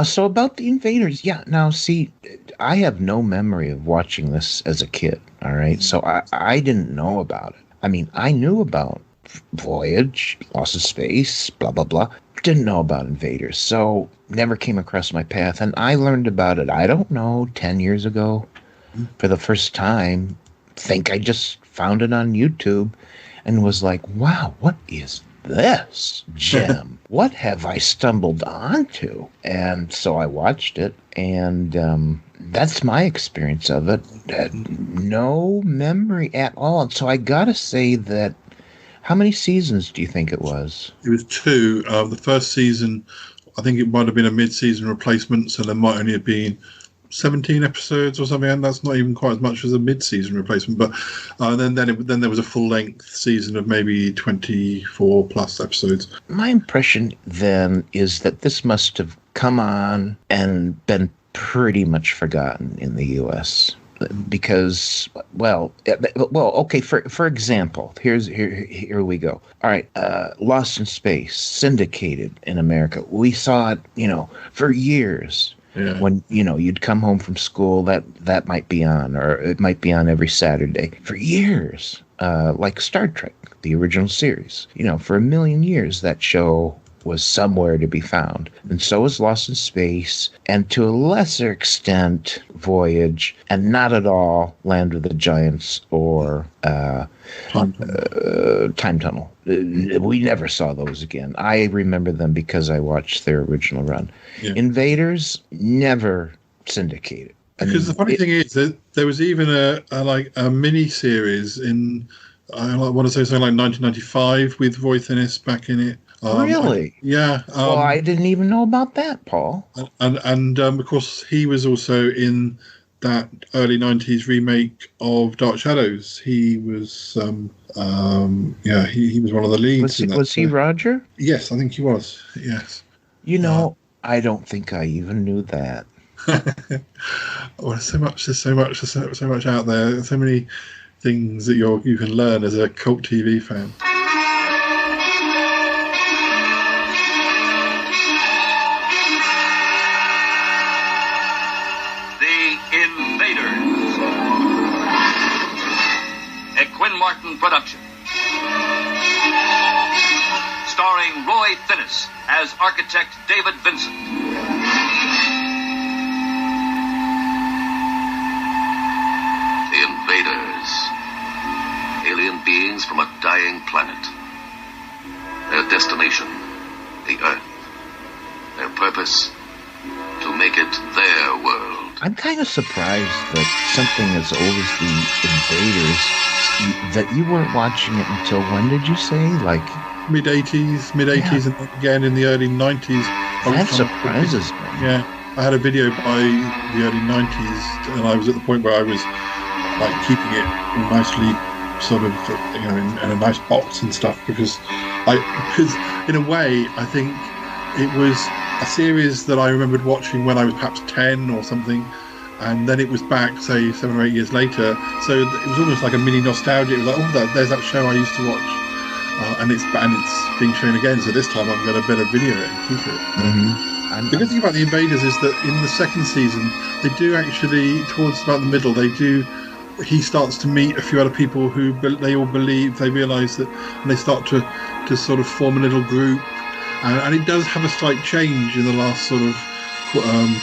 So about the Invaders, now see, I have no memory of watching this as a kid. All right, so I didn't know about it. I mean, I knew about Voyage, Lost in Space, blah, blah, blah. Didn't know about Invaders, so never came across my path. And I learned about it, 10 years ago for the first time. Think I just found it on YouTube and was like, wow, what is this gem? What have I stumbled onto? And so I watched it, and that's my experience of it. No memory at all. And so I gotta say that, how many seasons do you think it was? It was 2. The first season, I think it might have been a mid-season replacement, so there might only have been 17 episodes or something, and that's not even quite as much as a mid-season replacement. But then there was a full-length season of maybe 24 plus episodes. My impression then is that this must have come on and been pretty much forgotten in the U.S. Because, okay. For example, here we go. All right, Lost in Space, syndicated in America. We saw it, for years. Yeah. When, you'd come home from school, that might be on, or it might be on every Saturday for years. Like Star Trek, the original series. For a million years, that show was somewhere to be found. And so was Lost in Space, and to a lesser extent, Voyage, and not at all Land of the Giants or Time Tunnel. We never saw those again. I remember them because I watched their original run. Yeah. Invaders, never syndicated. Because the funny thing is that there was even a mini series in, I want to say something like 1995 with Roy Thinnis back in it. Really? Yeah. Well, I didn't even know about that, Paul. And of course, he was also in that early 90s remake of Dark Shadows. He was, he was one of the leads. Was he Roger? Yes, I think he was. Yes. I don't think I even knew that. Well, there's so much out there. So many things that you can learn as a cult TV fan. Invaders. A Quinn Martin production. Starring Roy Thinnis as architect David Vincent. The Invaders. Alien beings from a dying planet. Their destination, the Earth. Their purpose, to make it their world. I'm kind of surprised that something as old as the Invaders, that you weren't watching it until when did you say? Like mid-80s, and then again in the early 90s. That surprises me. Yeah, I had a video by the early 90s, and I was at the point where I was like keeping it nicely, sort of, in a nice box and stuff, because in a way, I think it was a series that I remembered watching when I was perhaps 10 or something, and then it was back, say, 7 or 8 years later. So it was almost like a mini nostalgia. It was like, there's that show I used to watch, and it's being shown again. So this time I'm going to better video it and keep it. Mm-hmm. The good thing about the Invaders is that in the second season, they do actually, towards about the middle, he starts to meet a few other people who they all believe, they realise that, and they start to sort of form a little group. And it does have a slight change in the last sort of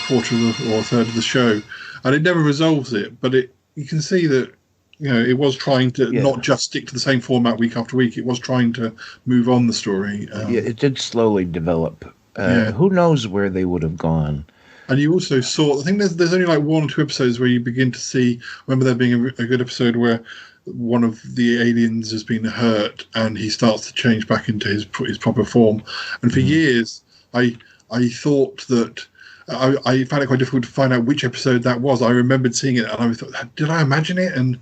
quarter or third of the show, and it never resolves it. But you can see that it was trying to not just stick to the same format week after week. It was trying to move on the story. It did slowly develop. Who knows where they would have gone? And you also saw, I think there's only like 1 or 2 episodes where you begin to see. Remember there being a good episode where one of the aliens has been hurt and he starts to change back into his proper form. And for years, I thought that I found it quite difficult to find out which episode that was. I remembered seeing it and I thought, did I imagine it? And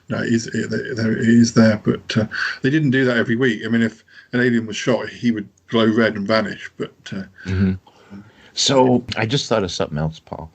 no, it is there. But they didn't do that every week. I mean, if an alien was shot, he would glow red and vanish. But So I just thought of something else, Paul.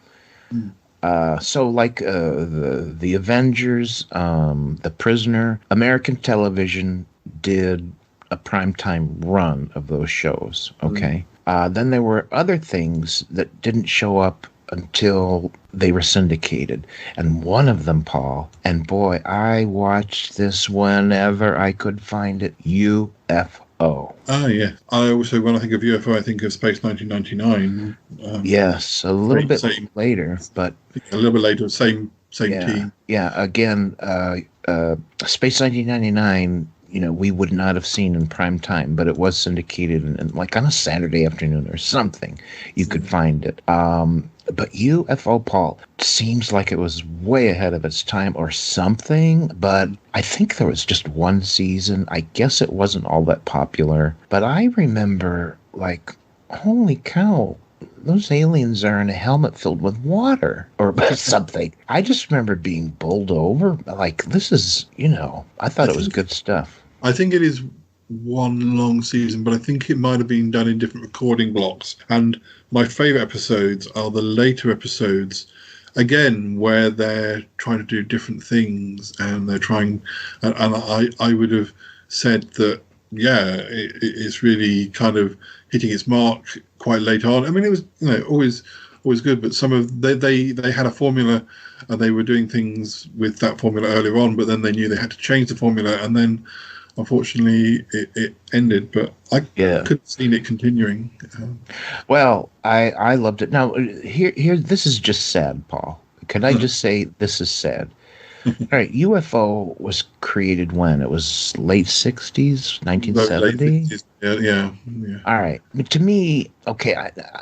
So like the Avengers, The Prisoner, American television did a primetime run of those shows, okay? Then there were other things that didn't show up until they were syndicated. And one of them, Paul, and boy, I watched this whenever I could find it, UFO. Oh, yeah. I also, when I think of UFO, I think of Space 1999. Yes, a little bit later, but... A little bit later, same team. Yeah, again, Space 1999, we would not have seen in prime time, but it was syndicated and like on a Saturday afternoon or something, you could find it. But UFO, Paul, seems like it was way ahead of its time or something, but I think there was just one season. I guess it wasn't all that popular, but I remember, like, holy cow, those aliens are in a helmet filled with water or something. I just remember being bowled over. Like, this is, I thought it was good stuff. I think it is one long season, but I think it might have been done in different recording blocks. And my favourite episodes are the later episodes, again, where they're trying to do different things and they're trying. And I would have said that, it's really kind of hitting its mark quite late on. I mean, it was, always always good, but some of they had a formula, and they were doing things with that formula earlier on, but then they knew they had to change the formula, and then unfortunately it ended. But I could have seen it continuing. Well, I loved it. Now here this is just sad, Paul. Can I just say this is sad? All right, UFO was created when? It was late 60s, 1970? Yeah. All right. But to me, okay,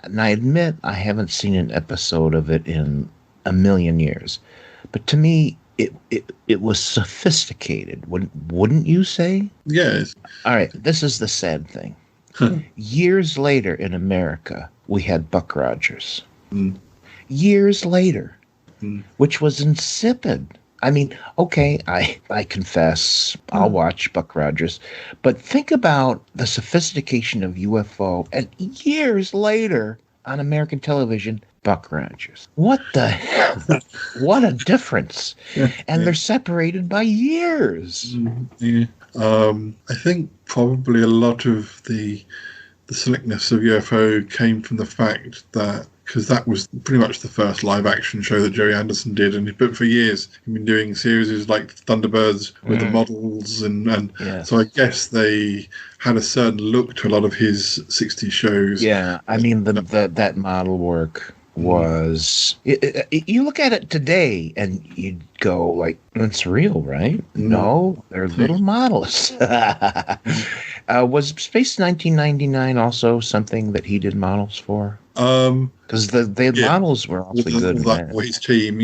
and I admit I haven't seen an episode of it in a million years. But to me, it was sophisticated. Wouldn't you say? Yes. All right, this is the sad thing. Years later in America, we had Buck Rogers. Years later, which was insipid. I mean, okay, I confess, I'll watch Buck Rogers, but think about the sophistication of UFO, and years later on American television, Buck Rogers. What the hell? What a difference. And they're separated by years. Yeah. I think probably a lot of the slickness of UFO came from the fact that, because that was pretty much the first live-action show that Jerry Anderson did, but for years he'd been doing series like Thunderbirds with the models, and so I guess they had a certain look to a lot of his 60s shows. Yeah, I mean, that model work was... you look at it today, and you'd go, like, it's real, right? No, they're little models. Was Space 1999 also something that he did models for? Because the models were awfully good. With his team,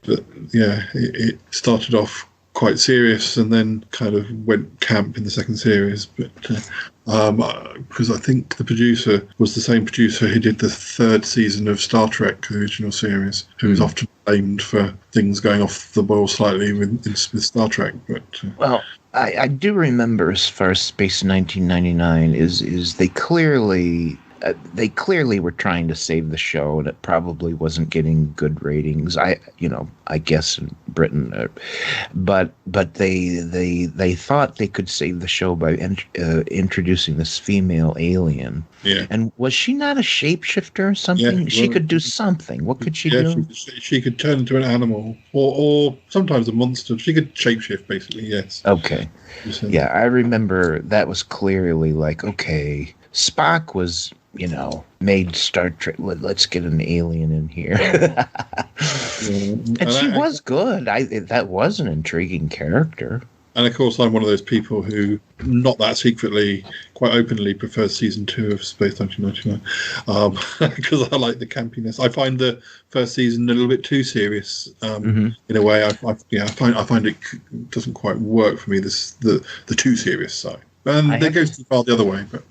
but yeah, it started off quite serious and then kind of went camp in the second series. But because I think the producer was the same producer who did the third season of Star Trek, the original series, who was often blamed for things going off the boil slightly with Star Trek. But well, I do remember, as far as Space 1999 is they clearly were trying to save the show, and it probably wasn't getting good ratings. I guess in Britain, but they thought they could save the show by introducing this female alien. Yeah. And was she not a shapeshifter or something? Yeah, she could do something. What could she do? She could turn into an animal, or sometimes a monster. She could shapeshift, basically. Yes. Okay. Yeah, I remember that was clearly like, okay, Spock was, made Star Trek. Let's get an alien in here. And she was good. That was an intriguing character. And of course, I'm one of those people who, not that secretly, quite openly prefers season 2 of Space 1999 because I like the campiness. I find the first season a little bit too serious in a way. I find it doesn't quite work for me. The too serious side, and that goes too far the other way. But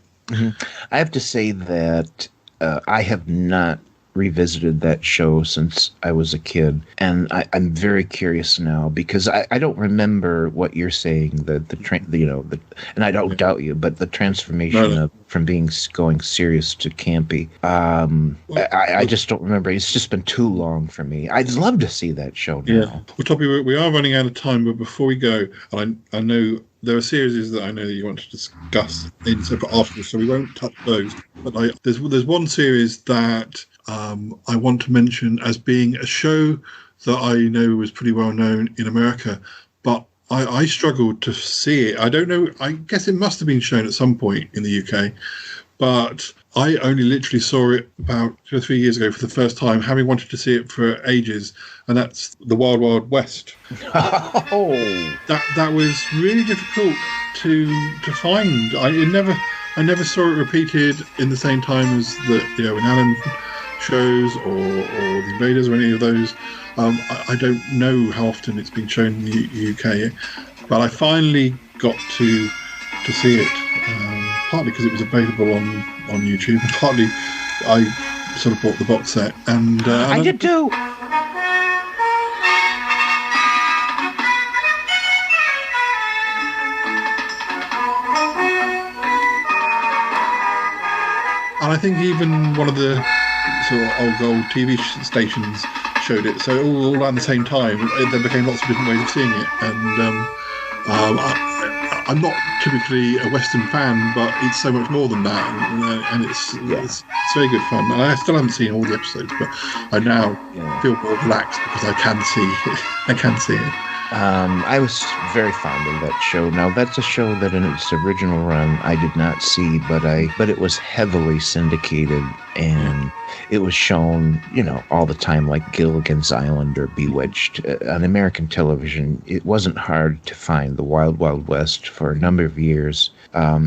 I have to say that I have not revisited that show since I was a kid, and I'm very curious now because I don't remember what you're saying. And I don't doubt you, but the transformation from going serious to campy. I just don't remember. It's just been too long for me. I'd love to see that show now. Yeah. Well, Toppie, we are running out of time, but before we go, and I know there are series that I know that you want to discuss in separate articles, so we won't touch those. But there's one series that I want to mention as being a show that I know was pretty well known in America, but I struggled to see it. I don't know. I guess it must have been shown at some point in the UK, but I only literally saw it about 2 or 3 years ago for the first time, having wanted to see it for ages, and that's The Wild Wild West. Oh, that was really difficult to find. I never saw it repeated in the same time as the Irwin Allen shows or the Invaders or any of those. I don't know how often it's been shown in the UK, but I finally got to see it, partly because it was available on YouTube, and partly I sort of bought the box set. And I did too. And I think even one of the sort of old gold TV stations showed it, so all around the same time. There became lots of different ways of seeing it, and I'm not typically a Western fan, but it's so much more than that, and it's very good fun. And I still haven't seen all the episodes, but I now feel more relaxed because I can see it. I was very fond of that show. Now, that's a show that in its original run I did not see, but it was heavily syndicated, and it was shown, all the time, like Gilligan's Island or Bewitched. On American television, it wasn't hard to find the Wild Wild West for a number of years. I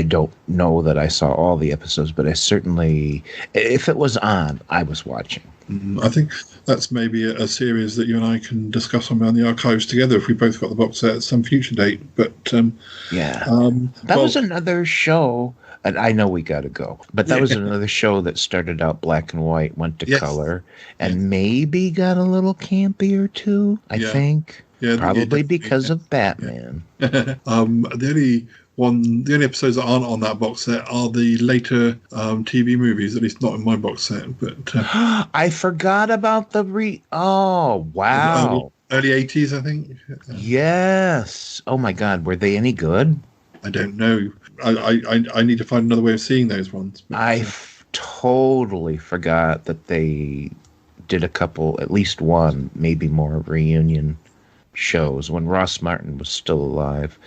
don't know that I saw all the episodes, but I certainly, if it was on, I was watching. I think that's maybe a series that you and I can discuss on Around the Archives together if we both got the box set at some future date. But that was another show. And I know we got to go, but that was another show that started out black and white, went to color, and maybe got a little campy or two. I think, probably because of Batman. The only episodes that aren't on that box set are the later TV movies, at least not in my box set. But I forgot about the Oh, wow! Early 80s, I think. Yes. Oh my God, were they any good? I don't know. I need to find another way of seeing those ones. I totally forgot that they did a couple, at least one, maybe more reunion shows when Ross Martin was still alive.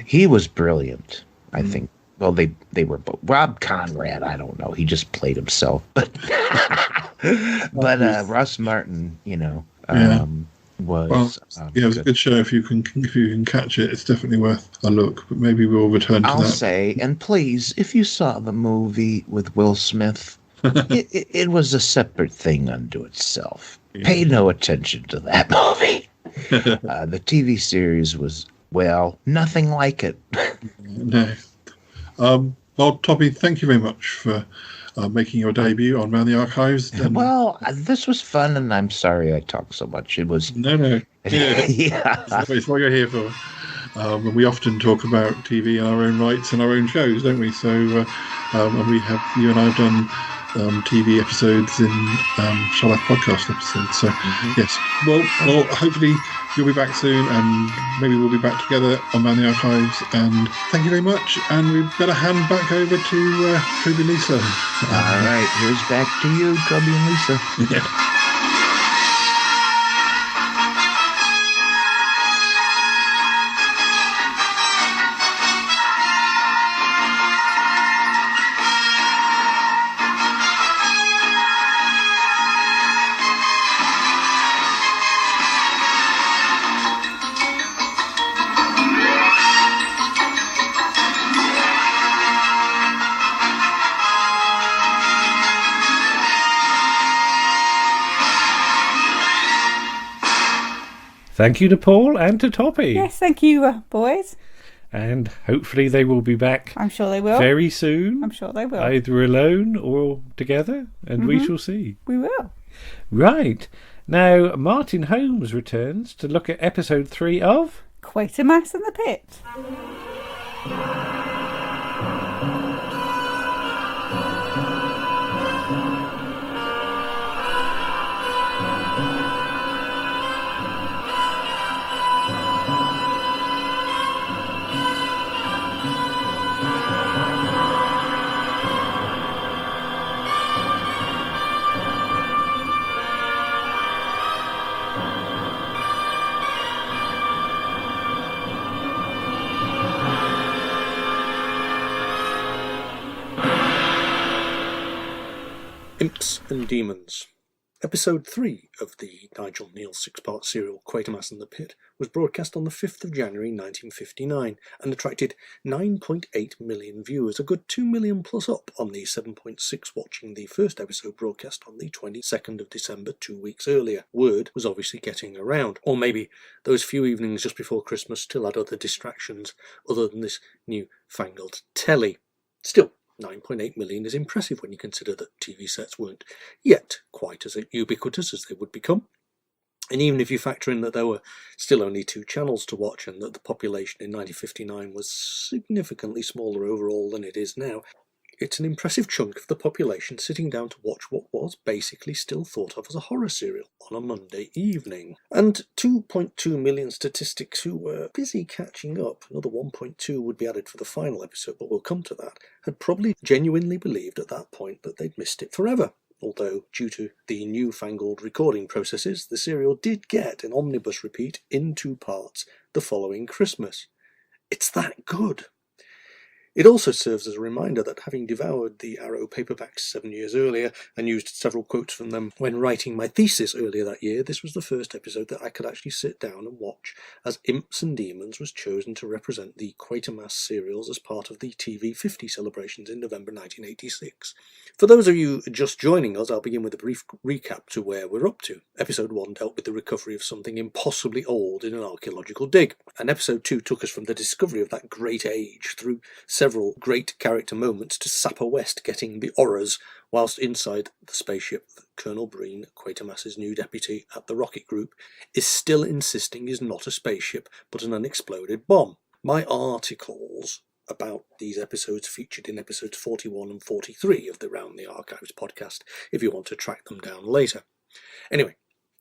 He was brilliant, I think. Well, they were both. Rob Conrad, I don't know. He just played himself. But Ross Martin, was it was a good show. If you can catch it, it's definitely worth a look. But maybe we'll return to that. I'll say, and please, if you saw the movie with Will Smith, it was a separate thing unto itself. Pay no attention to that movie. The TV series was, nothing like it. No. Well, Toppie, thank you very much for making your debut on Around the Archives. This was fun, and I'm sorry I talked so much. It was... No. It's what you're here for. And we often talk about TV in our own rights and our own shows, don't we? So, and you and I have done TV episodes in Charlotte podcast episodes. So, yes. Well, hopefully you'll be back soon, and maybe we'll be back together on Man the Archives. And thank you very much. And we've got to hand back over to Trowbridge and Lisa. All right, here's back to you, Trowbridge and Lisa. Yeah. Thank you to Paul and to Toppie. Yes, thank you, boys. And hopefully they will be back. I'm sure they will. Very soon. I'm sure they will. Either alone or together, and we shall see. We will. Right. Now, Martin Holmes returns to look at episode 3 of... Quatermass And The Pit. Imps and Demons. Episode 3 of the Nigel Neal 6-part serial Quatermass and the Pit was broadcast on the 5th of January 1959 and attracted 9.8 million viewers, a good 2 million plus up on the 7.6 watching the first episode broadcast on the 22nd of December 2 weeks earlier. Word was obviously getting around, or maybe those few evenings just before Christmas still had other distractions other than this new fangled telly. Still, 9.8 million is impressive when you consider that TV sets weren't yet quite as ubiquitous as they would become. And even if you factor in that there were still only 2 channels to watch and that the population in 1959 was significantly smaller overall than it is now, it's an impressive chunk of the population sitting down to watch what was basically still thought of as a horror serial on a Monday evening. And 2.2 million statistics who were busy catching up, another 1.2 would be added for the final episode, but we'll come to that, had probably genuinely believed at that point that they'd missed it forever. Although, due to the newfangled recording processes, the serial did get an omnibus repeat in 2 parts the following Christmas. It's that good. It also serves as a reminder that having devoured the Arrow paperbacks 7 years earlier and used several quotes from them when writing my thesis earlier that year, this was the first episode that I could actually sit down and watch, as Imps and Demons was chosen to represent the Quatermass serials as part of the TV 50 celebrations in November 1986. For those of you just joining us, I'll begin with a brief recap to where we're up to. Episode 1 dealt with the recovery of something impossibly old in an archaeological dig, and Episode 2 took us from the discovery of that great age through several great character moments to Sapper West getting the horrors whilst inside the spaceship that Colonel Breen, Quatermass's new deputy at the rocket group, is still insisting is not a spaceship but an unexploded bomb. My articles about these episodes featured in episodes 41 and 43 of the Round the Archives podcast, if you want to track them down later. Anyway,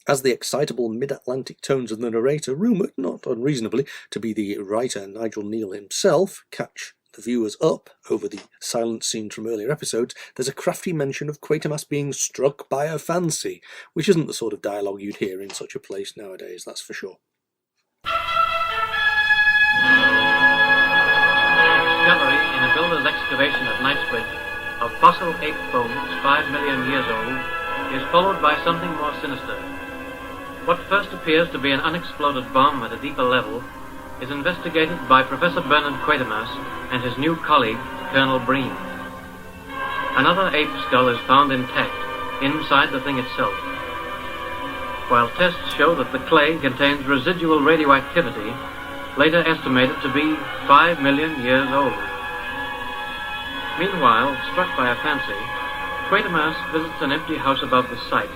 as the excitable mid-Atlantic tones of the narrator, rumoured, not unreasonably, to be the writer Nigel Neal himself, catch the viewers up over the silent scenes from earlier episodes, there's a crafty mention of Quatermass being struck by a fancy, which isn't the sort of dialogue you'd hear in such a place nowadays, that's for sure. Discovery in a builder's excavation at Knightsbridge of fossil ape bones 5 million years old is followed by something more sinister. What first appears to be an unexploded bomb at a deeper level is investigated by Professor Bernard Quatermass and his new colleague, Colonel Breen. Another ape skull is found intact inside the thing itself, while tests show that the clay contains residual radioactivity later estimated to be 5 million years old. Meanwhile, struck by a fancy, Quatermass visits an empty house above the site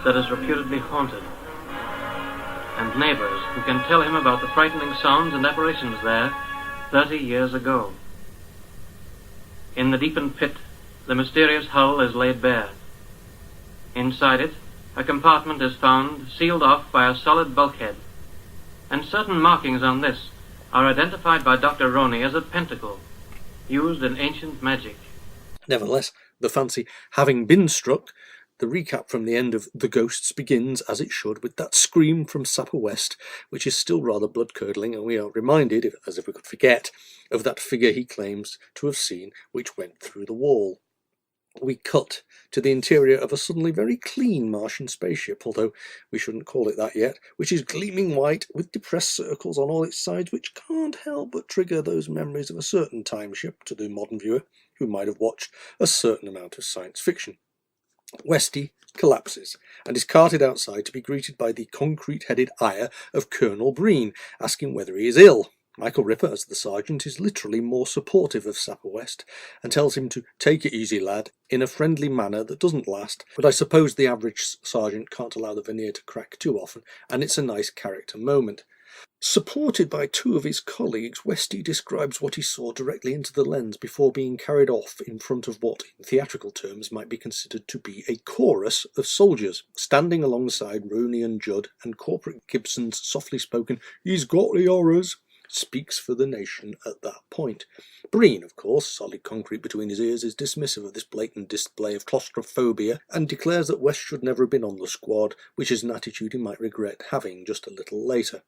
that is reputedly haunted, and neighbors who can tell him about the frightening sounds and apparitions there 30 years ago. In the deepened pit, the mysterious hull is laid bare. Inside it, a compartment is found sealed off by a solid bulkhead, and certain markings on this are identified by Dr. Roney as a pentacle, used in ancient magic. Nevertheless, the fancy having been struck, the recap from the end of The Ghosts begins, as it should, with that scream from Sapper West, which is still rather blood-curdling, and we are reminded, as if we could forget, of that figure he claims to have seen which went through the wall. We cut to the interior of a suddenly very clean Martian spaceship, although we shouldn't call it that yet, which is gleaming white with depressed circles on all its sides, which can't help but trigger those memories of a certain time ship to the modern viewer who might have watched a certain amount of science fiction. Westy collapses and is carted outside to be greeted by the concrete-headed ire of Colonel Breen, asking whether he is ill. Michael Ripper, as the sergeant, is literally more supportive of Sapper West and tells him to take it easy, lad, in a friendly manner that doesn't last, but I suppose the average sergeant can't allow the veneer to crack too often, and it's a nice character moment. Supported by 2 of his colleagues, Westy describes what he saw directly into the lens before being carried off in front of what, in theatrical terms, might be considered to be a chorus of soldiers, standing alongside Rooney and Judd, and Corporal Gibson's softly spoken, "He's got the horrors," speaks for the nation at that point. Breen, of course, solid concrete between his ears, is dismissive of this blatant display of claustrophobia and declares that West should never have been on the squad, which is an attitude he might regret having just a little later.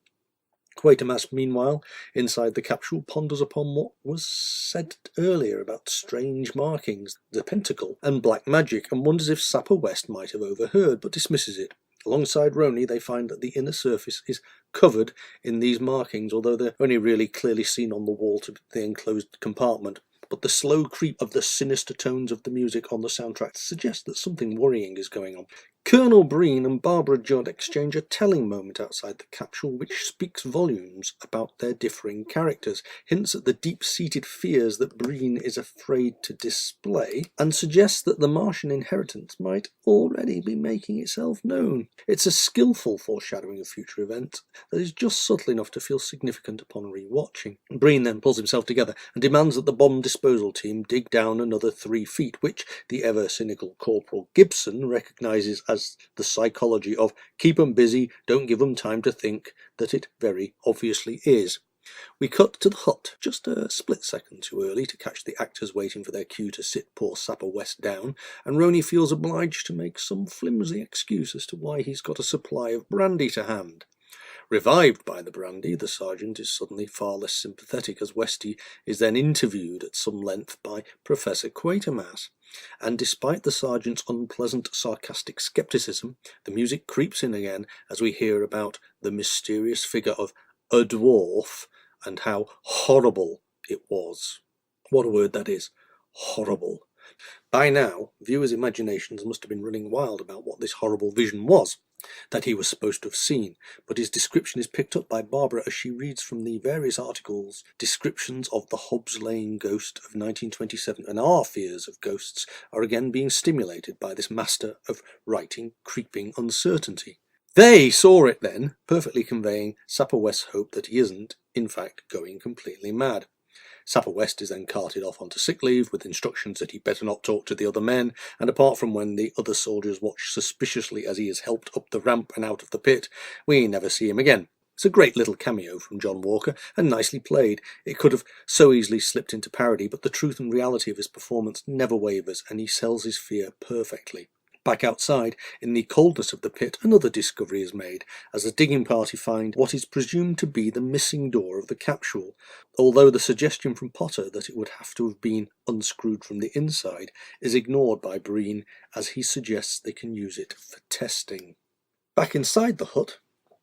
Quatermass, meanwhile, inside the capsule, ponders upon what was said earlier about strange markings, the pentacle, and black magic, and wonders if Sapper West might have overheard, but dismisses it. Alongside Roney, they find that the inner surface is covered in these markings, although they're only really clearly seen on the wall to the enclosed compartment. But the slow creep of the sinister tones of the music on the soundtrack suggests that something worrying is going on. Colonel Breen and Barbara Judd exchange a telling moment outside the capsule which speaks volumes about their differing characters, hints at the deep-seated fears that Breen is afraid to display, and suggests that the Martian inheritance might already be making itself known. It's a skillful foreshadowing of future events that is just subtle enough to feel significant upon re-watching. Breen then pulls himself together and demands that the bomb disposal team dig down another 3 feet, which the ever-cynical Corporal Gibson recognises as the psychology of keep 'em busy, don't give 'em time to think, that it very obviously is. We cut to the hut, just a split second too early to catch the actors waiting for their cue to sit poor Sapper West down, and Roney feels obliged to make some flimsy excuse as to why he's got a supply of brandy to hand. Revived by the brandy, the sergeant is suddenly far less sympathetic as Westy is then interviewed at some length by Professor Quatermass. And despite the sergeant's unpleasant, sarcastic scepticism, the music creeps in again as we hear about the mysterious figure of a dwarf and how horrible it was. What a word that is. Horrible. By now, viewers' imaginations must have been running wild about what this horrible vision was that he was supposed to have seen, but his description is picked up by Barbara as she reads from the various articles descriptions of the Hobbs Lane ghost of 1927, and our fears of ghosts are again being stimulated by this master of writing creeping uncertainty. They saw it then, perfectly conveying Sapper West's hope that he isn't, in fact, going completely mad. Sapper West is then carted off onto sick leave with instructions that he better not talk to the other men, and apart from when the other soldiers watch suspiciously as he is helped up the ramp and out of the pit, we never see him again. It's a great little cameo from John Walker, and nicely played. It could have so easily slipped into parody, but the truth and reality of his performance never wavers, and he sells his fear perfectly. Back outside, in the coldness of the pit, another discovery is made, as the digging party find what is presumed to be the missing door of the capsule, although the suggestion from Potter that it would have to have been unscrewed from the inside is ignored by Breen, as he suggests they can use it for testing. Back inside the hut,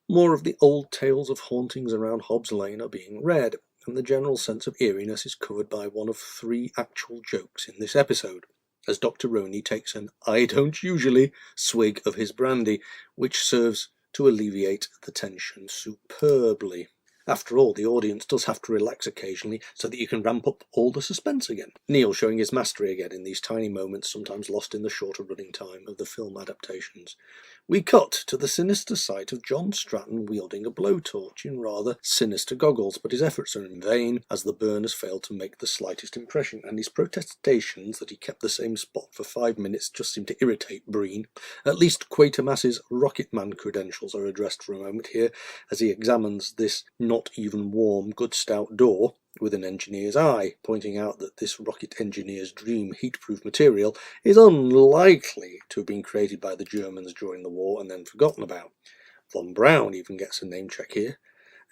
more of the old tales of hauntings around Hobbs Lane are being read, and the general sense of eeriness is covered by one of 3 actual jokes in this episode, as Dr. Roney takes an "I don't usually" swig of his brandy, which serves to alleviate the tension superbly. After all, the audience does have to relax occasionally so that you can ramp up all the suspense again. Neil showing his mastery again in these tiny moments sometimes lost in the shorter running time of the film adaptations. We cut to the sinister sight of John Stratton wielding a blowtorch in rather sinister goggles, but his efforts are in vain as the burn has failed to make the slightest impression, and his protestations that he kept the same spot for 5 minutes just seem to irritate Breen. At least Quatermass's Rocketman credentials are addressed for a moment here, as he examines this not even warm, good stout door with an engineer's eye, pointing out that this rocket engineer's dream heat-proof material is unlikely to have been created by the Germans during the war and then forgotten about. Von Braun even gets a name check here,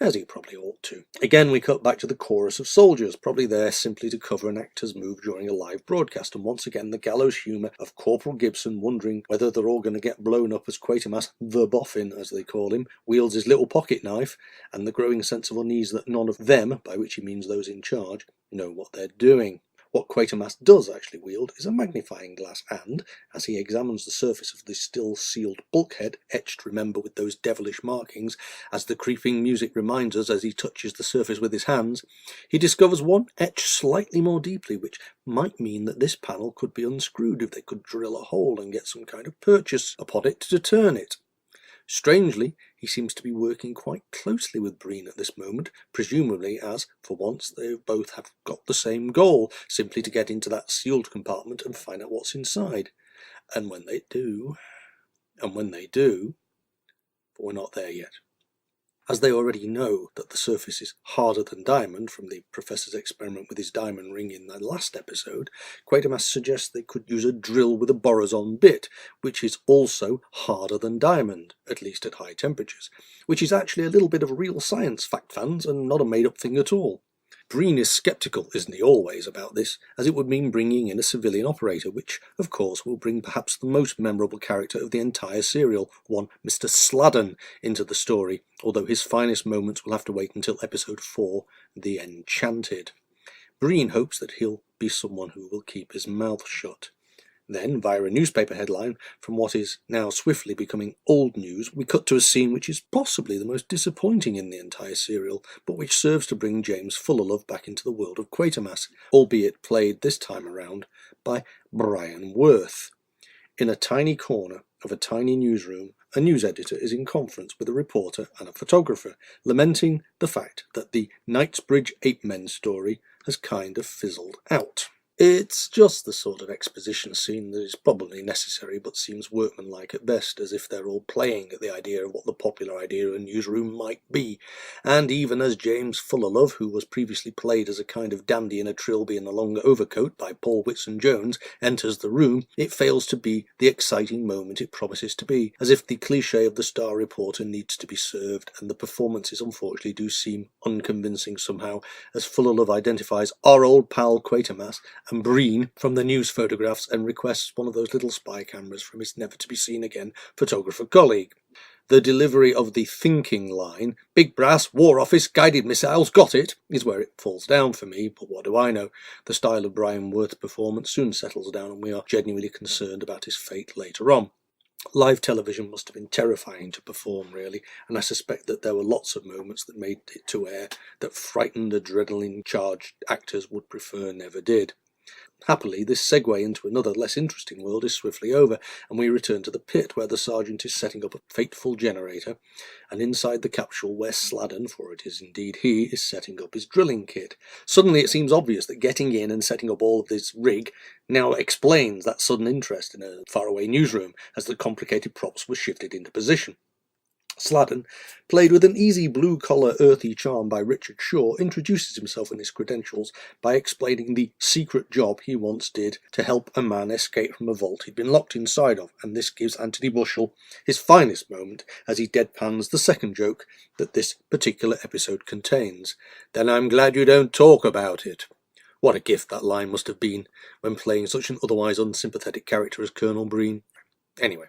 as he probably ought to. Again, we cut back to the chorus of soldiers, probably there simply to cover an actor's move during a live broadcast, and once again the gallows humour of Corporal Gibson wondering whether they're all going to get blown up as Quatermass, the boffin as they call him, wields his little pocket knife, and the growing sense of unease that none of them, by which he means those in charge, know what they're doing. What Quatermass does actually wield is a magnifying glass, and, as he examines the surface of the still-sealed bulkhead, etched, remember, with those devilish markings, as the creeping music reminds us as he touches the surface with his hands, he discovers one etched slightly more deeply, which might mean that this panel could be unscrewed if they could drill a hole and get some kind of purchase upon it to turn it. Strangely, he seems to be working quite closely with Breen at this moment, presumably as, for once, they both have got the same goal, simply to get into that sealed compartment and find out what's inside. And when they do, but we're not there yet. As they already know that the surface is harder than diamond from the Professor's experiment with his diamond ring in the last episode, Quatermass suggests they could use a drill with a borazon bit, which is also harder than diamond, at least at high temperatures, which is actually a little bit of real science, fact fans, and not a made-up thing at all. Breen is sceptical, isn't he, always, about this, as it would mean bringing in a civilian operator, which, of course, will bring perhaps the most memorable character of the entire serial, one Mr. Sladen, into the story, although his finest moments will have to wait until episode 4, The Enchanted. Breen hopes that he'll be someone who will keep his mouth shut. Then, via a newspaper headline, from what is now swiftly becoming old news, we cut to a scene which is possibly the most disappointing in the entire serial, but which serves to bring James Fullerlove back into the world of Quatermass, albeit played this time around by Brian Worth. In a tiny corner of a tiny newsroom, a news editor is in conference with a reporter and a photographer, lamenting the fact that the Knightsbridge Ape Men story has kind of fizzled out. It's just the sort of exposition scene that is probably necessary but seems workmanlike at best, as if they're all playing at the idea of what the popular idea of a newsroom might be. And even as James Fullerlove, who was previously played as a kind of dandy in a trilby and a long overcoat by Paul Whitson-Jones, enters the room, it fails to be the exciting moment it promises to be, as if the cliché of the star reporter needs to be served, and the performances unfortunately do seem unconvincing somehow, as Fullerlove identifies our old pal Quatermass and Breen from the news photographs and requests one of those little spy cameras from his never-to-be-seen-again photographer colleague. The delivery of the thinking line, "Big brass, War Office, guided missiles, got it," is where it falls down for me, but what do I know? The style of Brian Worth's performance soon settles down and we are genuinely concerned about his fate later on. Live television must have been terrifying to perform, really, and I suspect that there were lots of moments that made it to air that frightened, adrenaline-charged actors would prefer never did. Happily, this segue into another less interesting world is swiftly over, and we return to the pit where the sergeant is setting up a fateful generator, and inside the capsule where Sladen, for it is indeed he, is setting up his drilling kit. Suddenly it seems obvious that getting in and setting up all of this rig now explains that sudden interest in a faraway newsroom, as the complicated props were shifted into position. Sladen, played with an easy blue-collar earthy charm by Richard Shaw, introduces himself and his credentials by explaining the secret job he once did to help a man escape from a vault he'd been locked inside of, and this gives Anthony Bushell his finest moment as he deadpans the second joke that this particular episode contains. "Then I'm glad you don't talk about it." What a gift that line must have been when playing such an otherwise unsympathetic character as Colonel Breen. Anyway,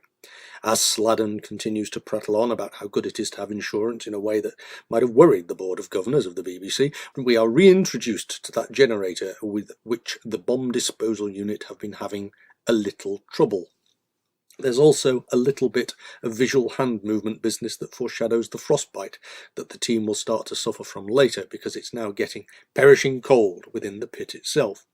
as Sladen continues to prattle on about how good it is to have insurance in a way that might have worried the Board of Governors of the BBC, we are reintroduced to that generator with which the bomb disposal unit have been having a little trouble. There's also a little bit of visual hand movement business that foreshadows the frostbite that the team will start to suffer from later, because it's now getting perishing cold within the pit itself.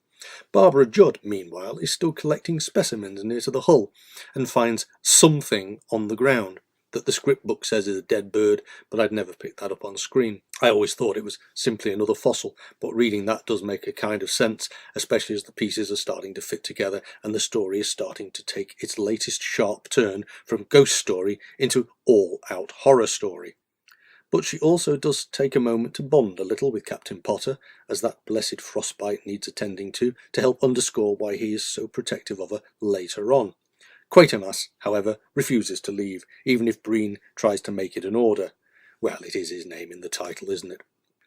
Barbara Judd, meanwhile, is still collecting specimens near to the hull and finds something on the ground that the script book says is a dead bird, but I'd never picked that up on screen. I always thought it was simply another fossil, but reading that does make a kind of sense, especially as the pieces are starting to fit together and the story is starting to take its latest sharp turn from ghost story into all-out horror story. But she also does take a moment to bond a little with Captain Potter, as that blessed frostbite needs attending to help underscore why he is so protective of her later on. Quatermass, however, refuses to leave, even if Breen tries to make it an order. Well, it is his name in the title, isn't it?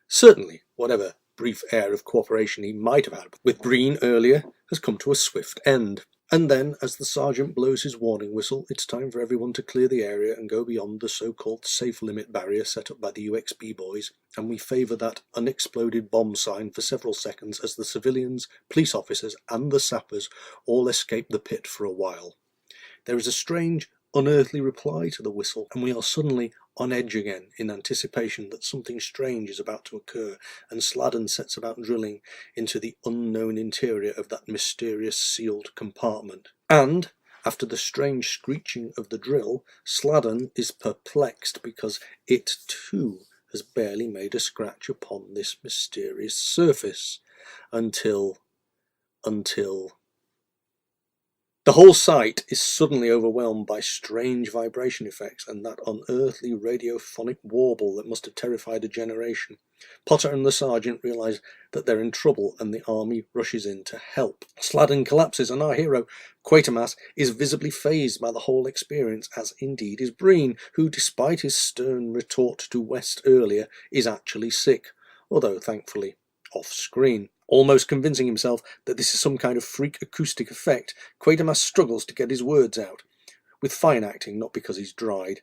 Certainly, whatever brief air of cooperation he might have had with Breen earlier has come to a swift end. And then, as the sergeant blows his warning whistle, it's time for everyone to clear the area and go beyond the so-called safe limit barrier set up by the UXB boys, and we favour that unexploded bomb sign for several seconds as the civilians, police officers and the sappers all escape the pit for a while. There is a strange, unearthly reply to the whistle, and we are suddenly on edge again in anticipation that something strange is about to occur, and Sladen sets about drilling into the unknown interior of that mysterious sealed compartment. And, after the strange screeching of the drill, Sladen is perplexed because it too has barely made a scratch upon this mysterious surface until the whole site is suddenly overwhelmed by strange vibration effects and that unearthly radiophonic warble that must have terrified a generation. Potter and the sergeant realise that they're in trouble and the army rushes in to help. Sladen collapses and our hero, Quatermass, is visibly fazed by the whole experience, as indeed is Breen, who, despite his stern retort to West earlier, is actually sick, although thankfully off-screen. Almost convincing himself that this is some kind of freak acoustic effect, Quatermass struggles to get his words out, with fine acting, not because he's dried,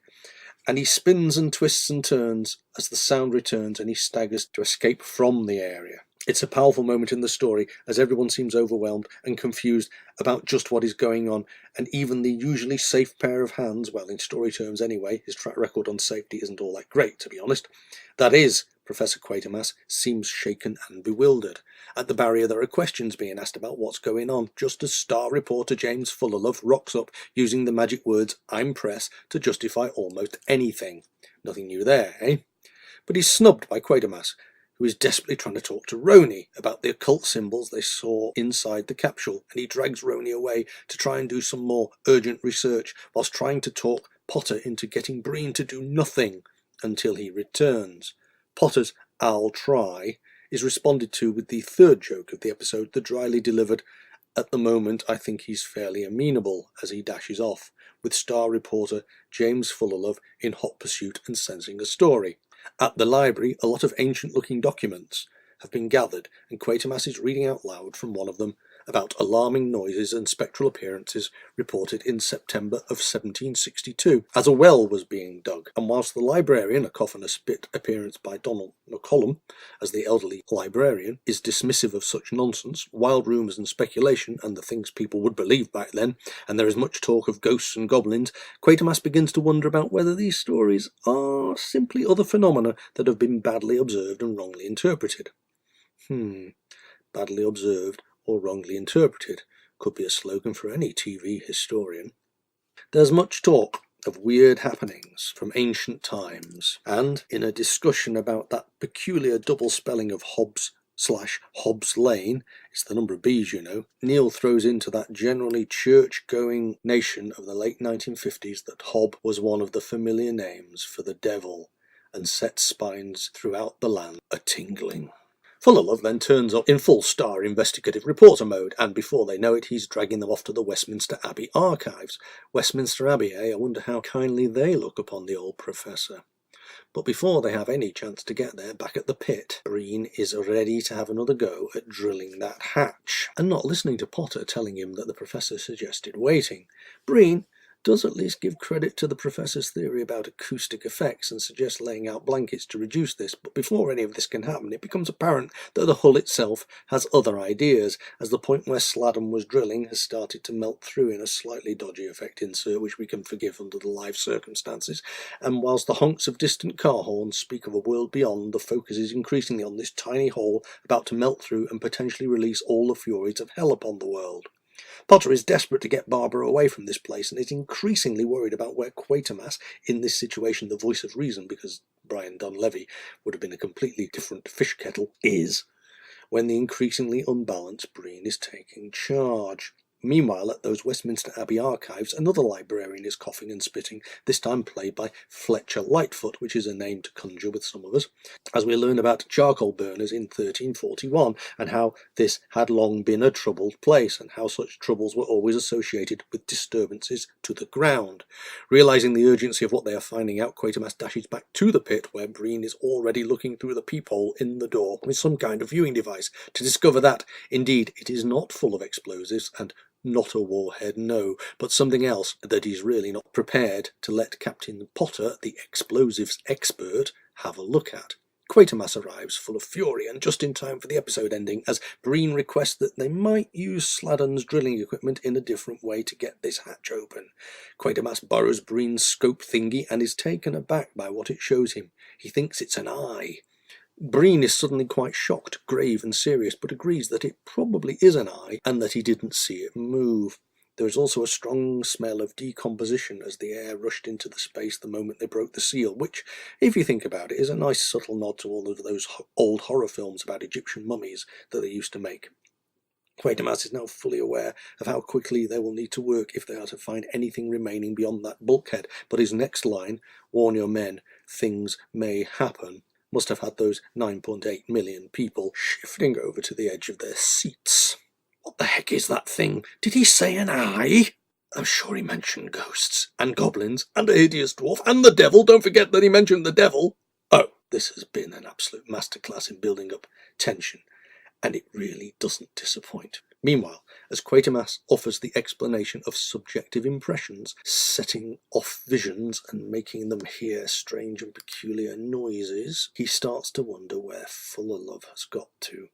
and he spins and twists and turns as the sound returns and he staggers to escape from the area. It's a powerful moment in the story as everyone seems overwhelmed and confused about just what is going on, and even the usually safe pair of hands, well, in story terms anyway, his track record on safety isn't all that great, to be honest, that is, Professor Quatermass, seems shaken and bewildered. At the barrier there are questions being asked about what's going on, just as star reporter James Fullerlove rocks up using the magic words "I'm press" to justify almost anything. Nothing new there, eh? But he's snubbed by Quatermass, who is desperately trying to talk to Roni about the occult symbols they saw inside the capsule, and he drags Roni away to try and do some more urgent research, whilst trying to talk Potter into getting Breen to do nothing until he returns. Potter's "I'll try" is responded to with the third joke of the episode, the dryly delivered "At the moment I think he's fairly amenable," as he dashes off, with star reporter James Fullerlove in hot pursuit and sensing a story. At the library, a lot of ancient-looking documents have been gathered, and Quatermass is reading out loud from one of them about alarming noises and spectral appearances reported in September of 1762, as a well was being dug, and whilst the librarian, a cacophonous bit appearance by Donald McCollum as the elderly librarian, is dismissive of such nonsense, wild rumours and speculation, and the things people would believe back then, and there is much talk of ghosts and goblins, Quatermass begins to wonder about whether these stories are simply other phenomena that have been badly observed and wrongly interpreted. Badly observed or wrongly interpreted could be a slogan for any TV historian. There's much talk of weird happenings from ancient times, and in a discussion about that peculiar double spelling of Hobbs/Hobbs Lane, it's the number of B's, you know, Neil throws into that generally church-going nation of the late 1950s that Hob was one of the familiar names for the devil, and sets spines throughout the land a-tingling. Fullerlove then turns up in full star investigative reporter mode, and before they know it, he's dragging them off to the Westminster Abbey archives. Westminster Abbey, eh? I wonder how kindly they look upon the old professor. But before they have any chance to get there, back at the pit, Breen is ready to have another go at drilling that hatch, and not listening to Potter telling him that the professor suggested waiting. Breen does at least give credit to the professor's theory about acoustic effects and suggests laying out blankets to reduce this, but before any of this can happen, it becomes apparent that the hull itself has other ideas, as the point where Sladdon was drilling has started to melt through in a slightly dodgy effect insert, which we can forgive under the live circumstances, and whilst the honks of distant car horns speak of a world beyond, the focus is increasingly on this tiny hole about to melt through and potentially release all the furies of hell upon the world. Potter is desperate to get Barbara away from this place and is increasingly worried about where Quatermass, in this situation the voice of reason, because Brian Donlevy would have been a completely different fish kettle, is, when the increasingly unbalanced Breen is taking charge. Meanwhile, at those Westminster Abbey archives, another librarian is coughing and spitting, this time played by Fletcher Lightfoot, which is a name to conjure with some of us, as we learn about charcoal burners in 1341, and how this had long been a troubled place, and how such troubles were always associated with disturbances to the ground. Realising the urgency of what they are finding out, Quatermass dashes back to the pit, where Breen is already looking through the peephole in the door with some kind of viewing device, to discover that, indeed, it is not full of explosives, and not a warhead, no, but something else that he's really not prepared to let Captain Potter, the explosives expert, have a look at. Quatermass arrives full of fury and just in time for the episode ending, as Breen requests that they might use Sladdon's drilling equipment in a different way to get this hatch open. Quatermass borrows Breen's scope thingy and is taken aback by what it shows him. He thinks it's an eye. Breen is suddenly quite shocked, grave and serious, but agrees that it probably is an eye and that he didn't see it move. There is also a strong smell of decomposition as the air rushed into the space the moment they broke the seal, which, if you think about it, is a nice subtle nod to all of those old horror films about Egyptian mummies that they used to make. Quatermass is now fully aware of how quickly they will need to work if they are to find anything remaining beyond that bulkhead, but his next line, "Warn your men, things may happen," must have had those 9.8 million people shifting over to the edge of their seats. What the heck is that thing? Did he say an eye? I'm sure he mentioned ghosts, and goblins, and a hideous dwarf, and the devil. Don't forget that he mentioned the devil. Oh, this has been an absolute masterclass in building up tension, and it really doesn't disappoint. Meanwhile, as Quatermass offers the explanation of subjective impressions, setting off visions and making them hear strange and peculiar noises, he starts to wonder where Fullerlove has got to.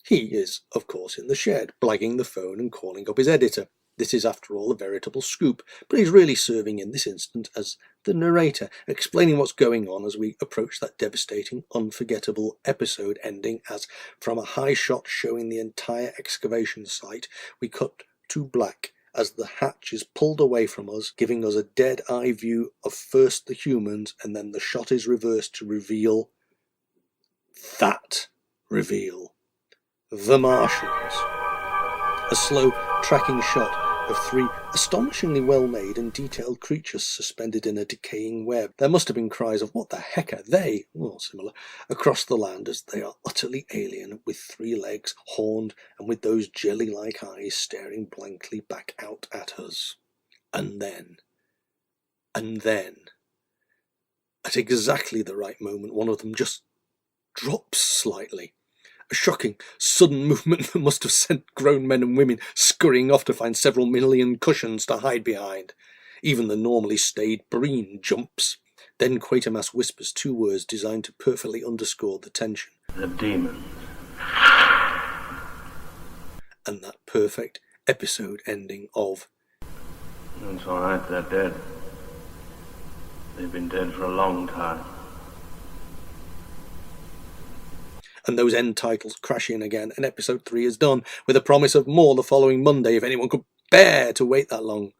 He is, of course, in the shed, blagging the phone and calling up his editor. This is, after all, a veritable scoop, but he's really serving in this instant as the narrator, explaining what's going on as we approach that devastating, unforgettable episode ending as, from a high shot showing the entire excavation site, we cut to black as the hatch is pulled away from us, giving us a dead-eye view of first the humans, and then the shot is reversed to reveal that reveal. The Martians. A slow tracking shot of three astonishingly well-made and detailed creatures suspended in a decaying web. There must have been cries of "what the heck are they?" or similar, across the land, as they are utterly alien, with 3 legs, horned, and with those jelly-like eyes staring blankly back out at us. And then, at exactly the right moment, one of them just drops slightly. A shocking, sudden movement that must have sent grown men and women scurrying off to find several million cushions to hide behind. Even the normally staid Breen jumps. Then Quatermass whispers 2 words designed to perfectly underscore the tension. The demons. And that perfect episode ending of... It's all right, they're dead. They've been dead for a long time. And those end titles crash in again, and episode 3 is done, with a promise of more the following Monday if anyone could bear to wait that long.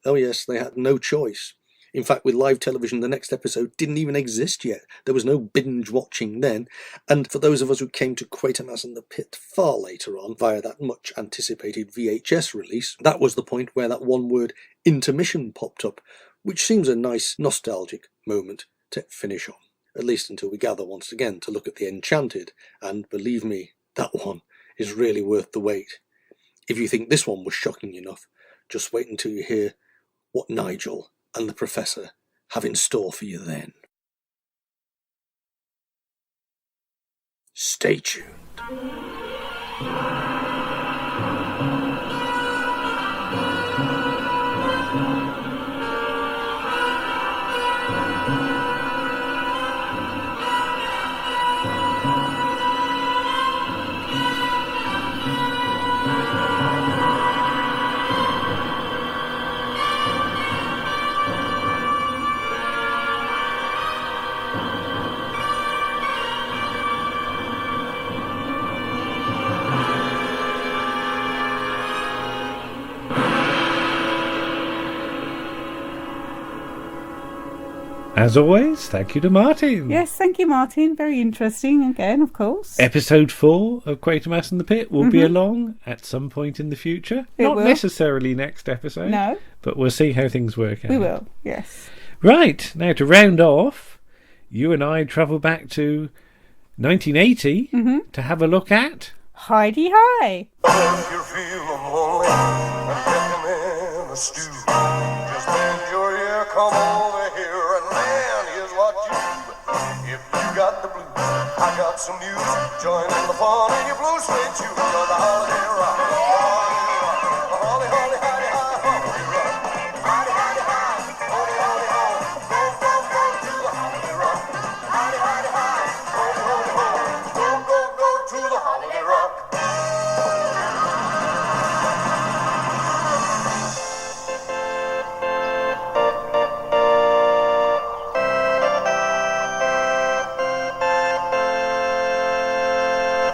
Oh yes, they had no choice. In fact, with live television, the next episode didn't even exist yet. There was no binge watching then, and for those of us who came to Quatermass and the Pit far later on, via that much anticipated VHS release, that was the point where that one-word intermission popped up, which seems a nice nostalgic moment to finish on. At least until we gather once again to look at the Enchanted, and believe me, that one is really worth the wait. If you think this one was shocking enough, just wait until you hear what Nigel and the Professor have in store for you then. Stay tuned. As always, thank you to Martin. Yes, thank you, Martin. Very interesting again, of course. Episode 4 of Quatermass and the Pit will be along at some point in the future. Not necessarily next episode. No. But we'll see how things work out. We will, yes. Right, now to round off, you and I travel back to 1980 to have a look at... Heidi Hi. If you're feeling lonely and getting in a stew, just bend your ear, come over here, and man, here's what you do. If you got the blues, I got some news. Join in the fun and your blues straight to the holiday rock. Holly, holly, Heidi Hi, holiday rock. Heidi, Heidi Hi, holly, holly, ho. Go, go, go to the holiday rock. Heidi, Heidi Hi, holly, holly, ho. Go, go, go to the holiday rock.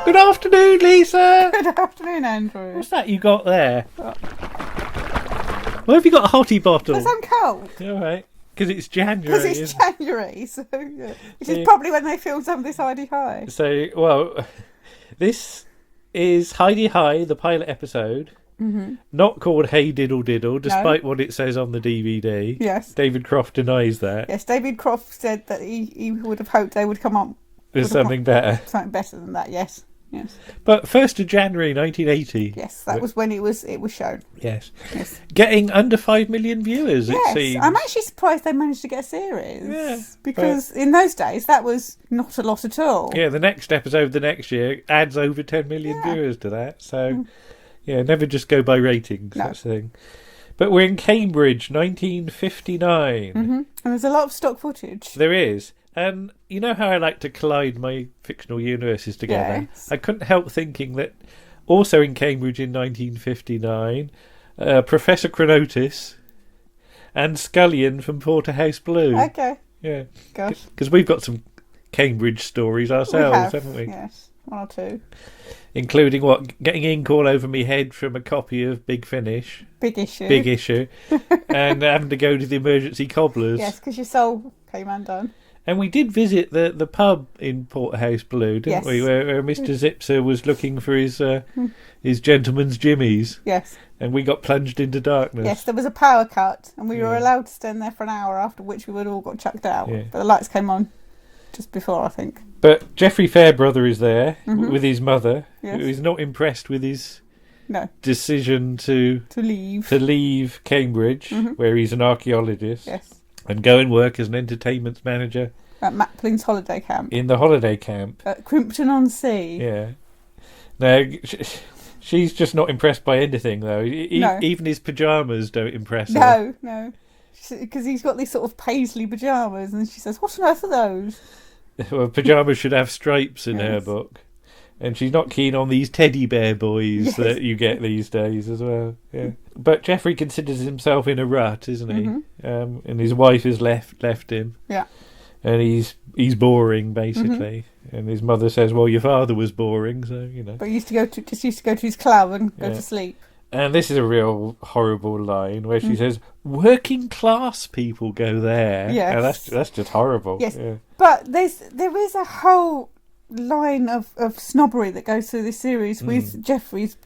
Good afternoon, Lisa. Good afternoon, Andrew. What's that you got there? Why have you got a hottie bottle? Because I'm cold. All right. Because it's January. Because it's January, so yeah. Which is probably when they filmed some of this Heidi Hi. So, well, this is Heidi Hi, the pilot episode. Not called Hey Diddle Diddle, despite what it says on the DVD. Yes. David Croft denies that. Yes, David Croft said that he would have hoped they would come up with something better. Something better than that, yes. Yes. But 1st of January 1980. Yes, that was when it was shown. Yes. Getting under 5 million viewers, it seems. I'm actually surprised they managed to get a series. Yeah. Because in those days, that was not a lot at all. Yeah, the next episode the next year adds over 10 million viewers to that. So, yeah, never just go by ratings, that's the thing. But we're in Cambridge, 1959. And there's a lot of stock footage. There is. And you know how I like to collide my fictional universes together? Yes. I couldn't help thinking that also in Cambridge in 1959, Professor Chronotis and Scullion from Porterhouse Blue. Okay. Yeah. Gosh. Because we've got some Cambridge stories ourselves, haven't we? Yes, one or two. Including getting ink all over me head from a copy of Big Finish. Big issue. And having to go to the emergency cobblers. Yes, because your soul came undone. And we did visit the pub in Porterhouse Blue, didn't Yes. we? Where Mr. Zipser was looking for his gentleman's jimmies. Yes. And we got plunged into darkness. Yes, there was a power cut, and we were Yeah. allowed to stand there for an hour, after which we would all got chucked out. Yeah. But the lights came on just before, I think. But Geoffrey Fairbrother is there Mhm. with his mother, Yes. who is not impressed with his No. decision to leave Cambridge, Mhm. where he's an archaeologist, Yes. and go and work as an entertainment manager At Maplin's holiday camp. in the holiday camp. At Crimpton-on-Sea. Yeah. Now, she's just not impressed by anything, though. No. Even his pyjamas don't impress her. No. Because he's got these sort of paisley pyjamas, and she says, "What on earth are those?" Well, pyjamas should have stripes in her Yes. book. And she's not keen on these teddy bear boys Yes. that you get these days as well. Yeah. But Geoffrey considers himself in a rut, isn't he? Mhm. And his wife has left him. Yeah. And he's boring, basically. And his mother says, "Well, your father was boring, so you know." But he used to go to his club and go Yeah. to sleep. And this is a real horrible line where she Mm. says, "Working class people go there." Yes. And that's just horrible. Yes. Yeah. But there is a whole line of snobbery that goes through this series with Geoffrey's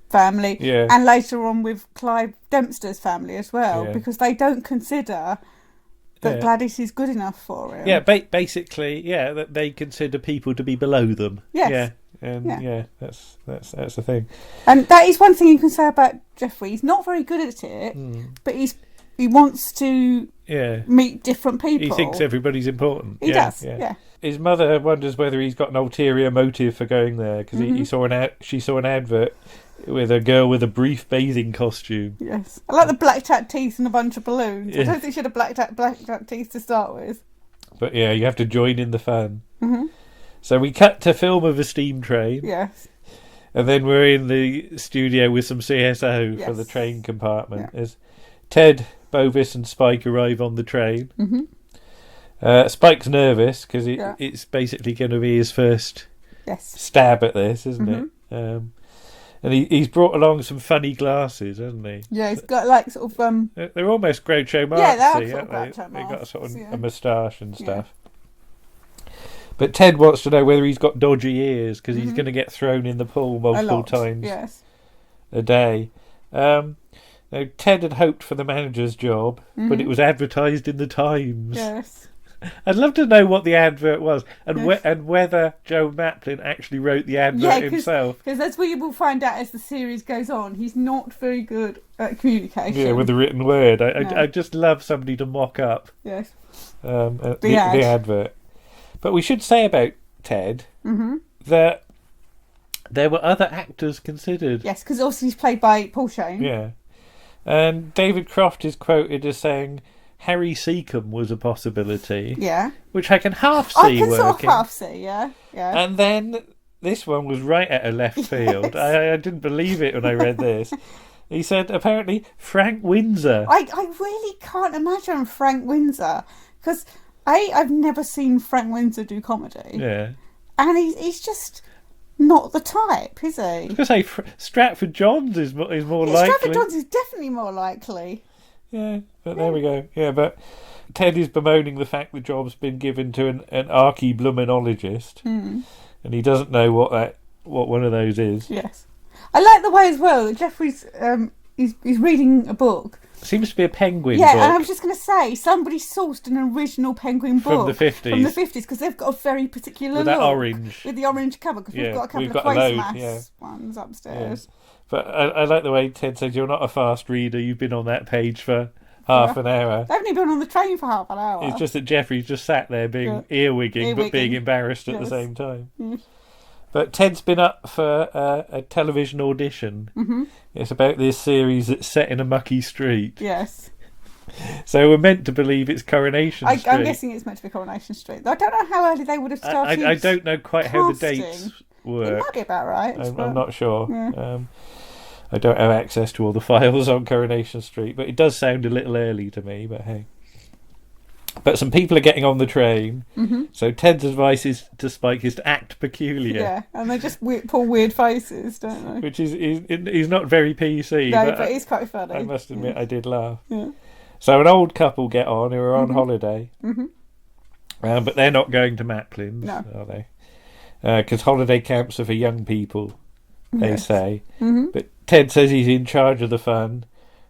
family, Yeah. and later on with Clive Dempster's family as well, Yeah. because they don't consider that Yeah. Gladys is good enough for him. Yeah, basically, that they consider people to be below them. Yes. Yeah, and Yeah. that's the thing. And that is one thing you can say about Geoffrey. He's not very good at it, but he wants to Yeah, meet different people. he thinks everybody's important. He does, yeah. His mother wonders whether he's got an ulterior motive for going there because he saw she saw an advert with a girl with a brief bathing costume. Yes. I like the blacked out teeth and a bunch of balloons. I Yeah. don't think she had a blacked out teeth to start with. But yeah, you have to join in the fun. Mm-hmm. So we cut to film of a steam train. Yes. And then we're in the studio with some CSO for Yes. the train compartment. As Ted, Bovis and Spike arrive on the train. Mm-hmm. Spike's nervous because Yeah. it's basically going to be his first Yes. stab at this, isn't Mm-hmm. it? And he's brought along some funny glasses, hasn't he? Yeah, he's got like sort of They're almost Groucho Marxy, Yeah, they are sort of aren't they? Groucho They've got sort of Marx, yeah. a moustache and stuff. But Ted wants to know whether he's got dodgy ears because he's going to get thrown in the pool a multiple lot. times Yes. a day. Now, Ted had hoped for the manager's job, but it was advertised in the Times. Yes. I'd love to know what the advert was and Yes. and whether Joe Maplin actually wrote the advert Yeah, himself. because as we will find out as the series goes on, he's not very good at communication. Yeah, with the written word. No. I just love somebody to mock up Yes. the ad. advert. But we should say about Ted Mm-hmm. that there were other actors considered. Yes, because also he's played by Paul Shane. Yeah. And David Croft is quoted as saying Harry Seacombe was a possibility. Yeah. Which I can half see I can working. sort of half see, yeah. Yeah. And then this one was right at a left field. Yes. I didn't believe it when I read this. He said, apparently, Frank Windsor. I really can't imagine Frank Windsor, because I've never seen Frank Windsor do comedy. Yeah. And he's just not the type, is he? I was going to say, Stratford Johns is more likely. Stratford Johns is definitely more likely. Yeah, but there we go. Yeah, but Ted is bemoaning the fact the job's been given to an archaeobluminologist, and he doesn't know what one of those is. Yes. I like the way as well that Geoffrey's he's reading a book. Seems to be a penguin Yeah, book. and I was just going to say, somebody sourced an original penguin From book. the 50s. From the 50s, because they've got a very particular With look. that orange. With the orange cover, because Yeah, we've got a couple we've of got a load, Quatermass yeah. ones upstairs. But I like the way Ted says, you're not a fast reader, you've been on that page for half an hour. They haven't even been on the train for half an hour. It's just that Geoffrey's just sat there being earwigging, but being embarrassed at the Yes. same time. Mm. But Ted's been up for a television audition. Mm-hmm. It's about this series that's set in a mucky street. Yes. So we're meant to believe it's Coronation Street. I'm guessing it's meant to be Coronation Street. I don't know how early they would have started. I don't know quite how the casting. dates work. It might be about right. I'm not sure. Yeah. I don't have access to all the files on Coronation Street, but it does sound a little early to me, but hey. But some people are getting on the train, so Ted's advice to Spike is to act peculiar. Yeah, and they just pull weird faces, don't they? Which is not very PC. No, but it's quite funny. I must admit, I did laugh. Yeah. So an old couple get on who are on holiday, but they're not going to Maplin's, are they? Because holiday camps are for young people, they say. But Ted says he's in charge of the fun,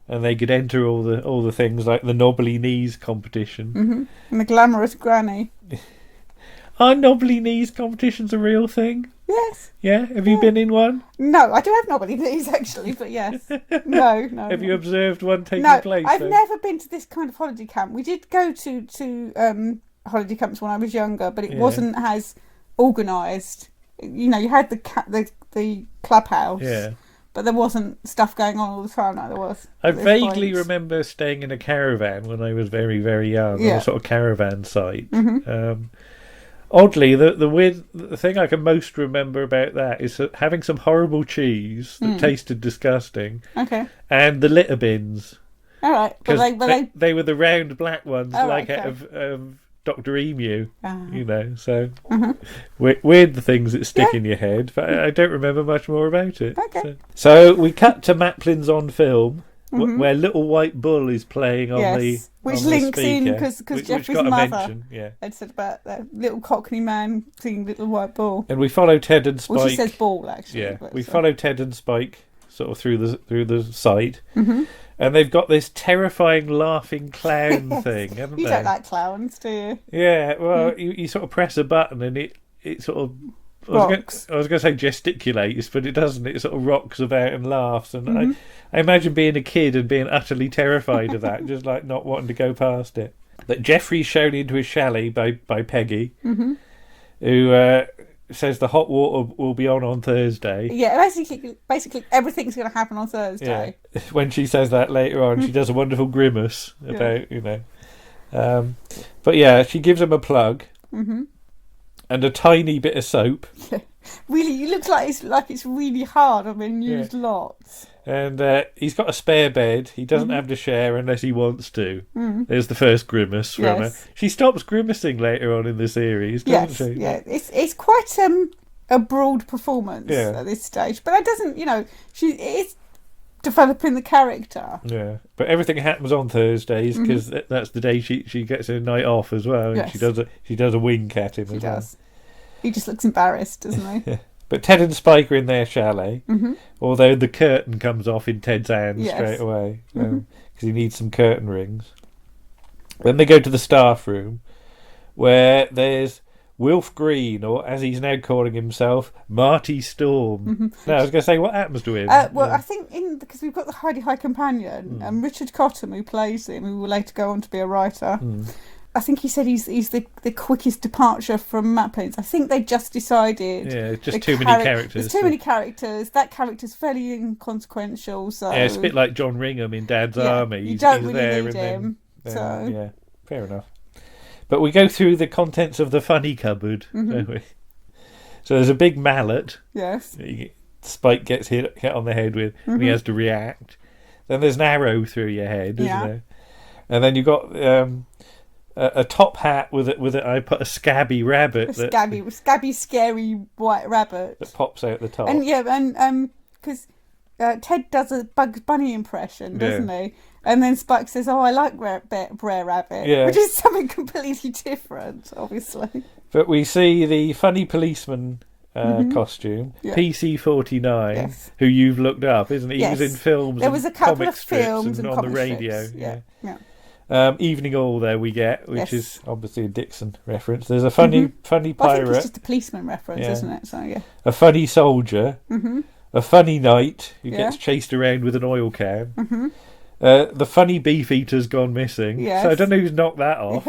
and they could enter all the things like the knobbly knees competition And the glamorous granny. Are knobbly knees competitions a real thing? Yes. Yeah. Have you been in one? No, I do have knobbly knees actually, but yes. No. Have you observed one taking place? I've though? never been to this kind of holiday camp. We did go to holiday camps when I was younger, but it wasn't as organised. You know, you had the clubhouse. Yeah. But there wasn't stuff going on all the time like there was. I vaguely remember staying in a caravan when I was very, very young, on a sort of caravan site. Oddly, the thing I can most remember about that is having some horrible cheese that tasted disgusting. Okay. And the litter bins. All right. Because they were the out okay. of Dr. Emu, you know, so weird the things that stick in your head, but I don't remember much more about it. Okay. So we cut to Maplin's on film, where Little White Bull is playing on the which on the links in speaker, because which Jeffrey's got a mother mention, had said about that little Cockney man singing Little White Bull. And we follow Ted and Spike. Well, she says ball actually. Yeah, we follow Ted and Spike sort of through the site. And they've got this terrifying laughing clown thing, haven't they? You don't like clowns, do you? Yeah, well, you sort of press a button and it sort of... Rocks. I was going to say gesticulates, but it doesn't. It sort of rocks about and laughs. And I imagine being a kid and being utterly terrified of that, just like not wanting to go past it. But Jeffrey's shown into his chalet by Peggy, who... says the hot water will be on Thursday. Yeah, basically everything's going to happen on Thursday. Yeah. When she says that later on, she does a wonderful grimace about, you know. But yeah, she gives him a plug and a tiny bit of soap. Yeah. Really, it looks like it's really hard. I mean, used lots. And he's got a spare bed. He doesn't have to share unless he wants to. There's the first grimace from her. She stops grimacing later on in the series, doesn't she? Yeah, it's quite a broad performance at this stage, but it doesn't. You know, she is developing the character. Yeah, but everything happens on Thursdays because that's the day she gets a night off as well. And she does a wink at him. She does. He just looks embarrassed, doesn't he? But Ted and Spike are in their chalet, although the curtain comes off in Ted's hand straight away because he needs some curtain rings. Then they go to the staff room where there's Wilf Green, or as he's now calling himself, Marty Storm. Now, I was going to say, what happens to him? I think because we've got the Heidi High companion, and Richard Cottam, who plays him, who will later go on to be a writer. I think he said he's the quickest departure from Maplin's. I think they just decided. Yeah, just too many characters. There's too many characters. That character's fairly inconsequential. So yeah, it's a bit like John Ringham in Dad's Army. You don't really need him. Yeah, fair enough. But we go through the contents of the funny cupboard, don't we? So there's a big mallet. Yes. Spike gets hit on the head with, and he has to react. Then there's an arrow through your head, isn't there? And then you've got a top hat with it. I put a scabby rabbit. Scabby, scary white rabbit that pops out the top. And because Ted does a Bugs Bunny impression, doesn't he? And then Spike says, "Oh, I like Brer Rabbit," which is something completely different, obviously. But we see the funny policeman costume, PC-49, who you've looked up, isn't he? He was in films. There was a couple of films and on the radio. Evening All there we get, which is obviously a Dixon reference. There's a funny pirate. I think it's just a policeman reference, isn't it? So a funny soldier, a funny knight who gets chased around with an oil can. The funny beefeater's gone missing. So I don't know who's knocked that off.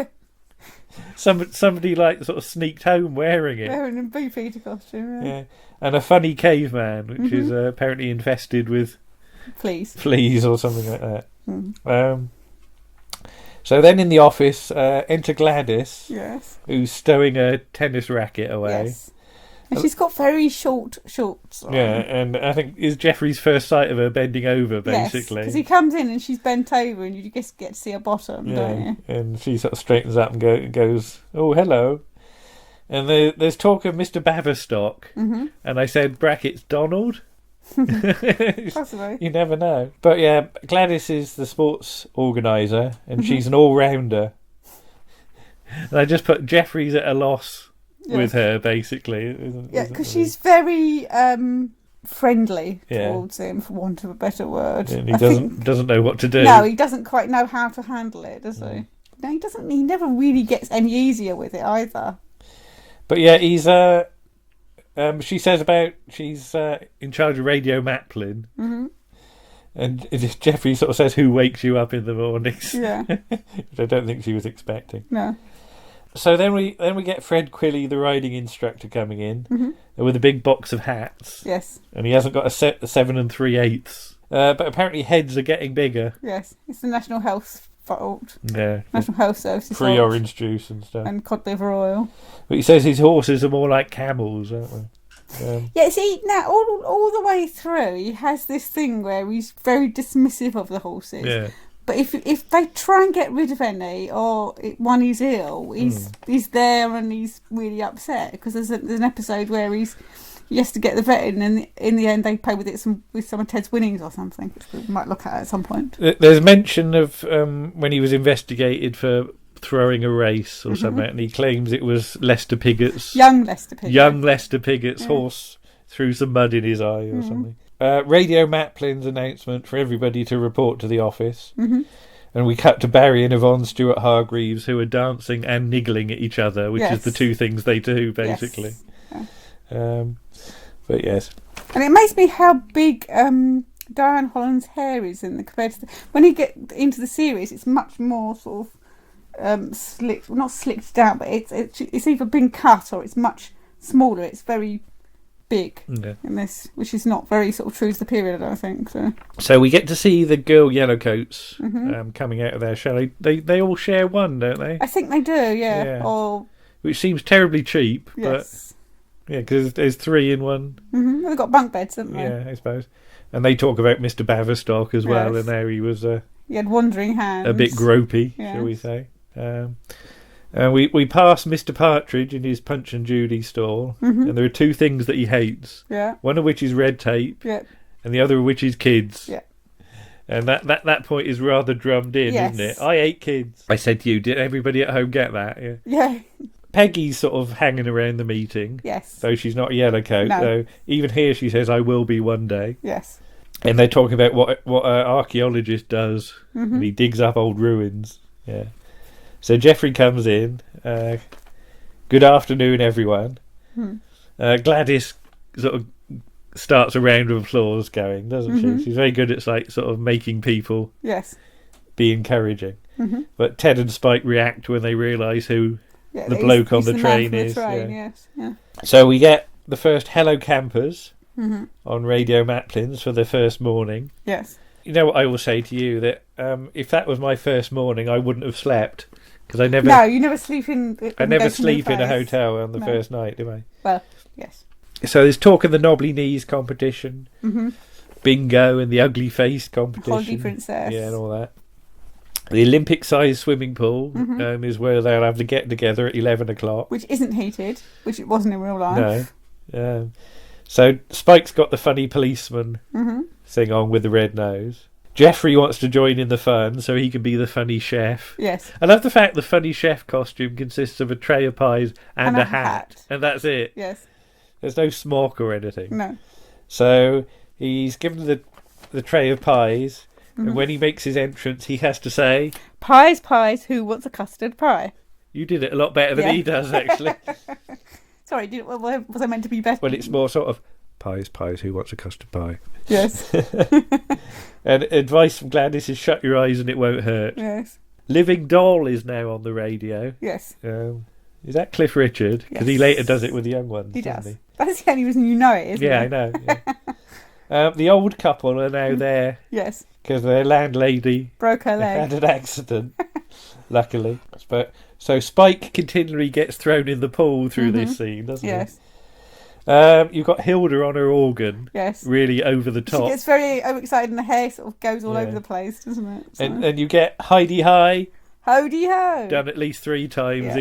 Somebody like sort of sneaked home wearing it. Wearing a beefeater costume. Yeah, and a funny caveman, which is apparently infested with fleas or something like that. So then in the office, enter Gladys, Yes. who's stowing a tennis racket away. Yes. And she's got very short shorts on. Yeah, and I think is Jeffrey's first sight of her bending over, Yes, basically. because he comes in and she's bent over and you just get to see her bottom, don't you? And she sort of straightens up and goes, "Oh, hello." And there's talk of Mr. Baverstock, and I said brackets Donald. Possibly. You never know. But yeah, Gladys is the sports organiser, and she's an all-rounder. And I just put Jeffrey's at a loss with her, basically. Because she's very friendly towards him, for want of a better word. And he doesn't know what to do. No, he doesn't quite know how to handle it, does he? No, he doesn't. He never really gets any easier with it either. But yeah, he's she says about she's in charge of Radio Maplin, and Jeffrey sort of says, "Who wakes you up in the mornings?" Yeah, which I don't think she was expecting. No. So then we get Fred Quilly, the riding instructor, coming in with a big box of hats. Yes, and he hasn't got a 7 3/8. But apparently heads are getting bigger. Yes, it's the National Health fault. Yeah, National Health Service. Free orange juice and stuff, and cod liver oil. But he says his horses are more like camels, aren't they? Yeah, see, now all the way through, he has this thing where he's very dismissive of the horses. Yeah. But if they try and get rid of any, or one is ill, he's there and he's really upset because there's an episode where he has to get the vet in, and in the end they play with it with some of Ted's winnings or something, which we might look at some point. There's mention of when he was investigated for throwing a race or something, and he claims it was Lester Piggott's young Lester Piggott's horse threw some mud in his eye or something. Radio Maplin's announcement for everybody to report to the office, and we cut to Barry and Yvonne Stewart Hargreaves, who are dancing and niggling at each other, which is the two things they do basically. Yes. But yes, and it amazed me how big Diane Holland's hair is compared to when you get into the series. It's much more sort of slicked, not slicked down, but it's either been cut or it's much smaller. It's very big in this, which is not very sort of true to the period, I don't think. So we get to see the girl Yellowcoats coming out of their chalet. They all share one, don't they? I think they do, yeah. Or which seems terribly cheap, yes. But yeah, because there's three in one. They've got bunk beds, haven't they? Yeah, I suppose. And they talk about Mr. Baverstock as well, and there he was. He had wandering hands, a bit gropey, shall we say? We pass Mr. Partridge in his Punch and Judy stall, and there are two things that he hates. Yeah. One of which is red tape, and the other of which is kids. Yeah. And that point is rather drummed in, isn't it? I hate kids. I said to you, did everybody at home get that? Yeah. Yeah. Peggy's sort of hanging around the meeting. Yes. Though she's not a Yellowcoat. No. So even here she says, I will be one day. Yes. And they're talking about what an archaeologist does. And he digs up old ruins. Yeah. So Jeffrey comes in. Good afternoon, everyone. Gladys sort of starts a round of applause going, doesn't she? She's very good at sort of making people be encouraging. But Ted and Spike react when they realise who the bloke on the train is. Yes. Yeah. So we get the first Hello Campers on Radio Maplin's for the first morning. Yes. You know what I will say to you, that if that was my first morning, I wouldn't have slept. Because I never. No, you never sleep in. I never sleep in a hotel on the first night, do I? Well, yes. So there's talk of the knobbly knees competition, bingo, and the ugly face competition. Holiday Princess. Yeah, and all that. The Olympic-sized swimming pool is where they'll have to get together at 11 o'clock. Which isn't heated, which it wasn't in real life. No. So Spike's got the funny policeman thing on with the red nose. Jeffrey wants to join in the fun so he can be the funny chef. Yes. I love the fact the funny chef costume consists of a tray of pies and a hat. And that's it. Yes. There's no smock or anything. No. So he's given the tray of pies, and when he makes his entrance, he has to say, "Pies, pies, who wants a custard pie?" You did it a lot better than he does, actually. Sorry, was I meant to be better? Well, it's more sort of, pies, pies, who wants a custard pie? Yes. And advice from Gladys is shut your eyes and it won't hurt. Yes. Living Doll is now on the radio. Yes. Is that Cliff Richard? Because he later does it with the young ones. He does. That's the only reason you know it, isn't it? Yeah, I know. Yeah. The old couple are now there. Yes. Because their landlady broke her leg. Had an accident. luckily. But so Spike continually gets thrown in the pool through this scene, doesn't he? Yes. You've got Hilda on her organ. Yes. Really over the top. She gets very overexcited and the hair sort of goes all over the place, doesn't it? So. And you get Heidi High. Hody ho! Done at least 3 times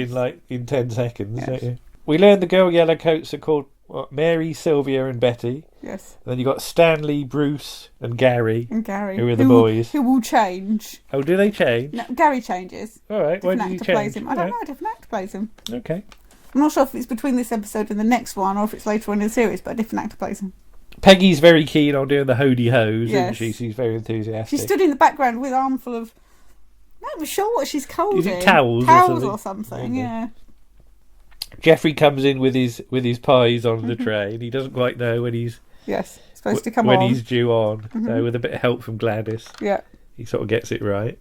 in 10 seconds, Yes. don't you? We learned the girl yellow coats are called Mary, Sylvia and Betty. Yes. And then you got Stanley, Bruce and Gary. And Gary. Who are the boys. Who will change. Oh, do they change? No, Gary changes. All right, why Different did he actor change? plays him. I don't know, a different actor plays him. Okay. I'm not sure if it's between this episode and the next one or if it's later on in the series, but a different actor plays him. Peggy's very keen on doing the hody hos, Yes. isn't she? She's very enthusiastic. She stood in the background with an armful of... I'm not even sure what she's holding. Is it towels or something, yeah. Jeffrey comes in with his pies on the tray, and he doesn't quite know when he's supposed to come when on. he's due on. So with a bit of help from Gladys, he sort of gets it right.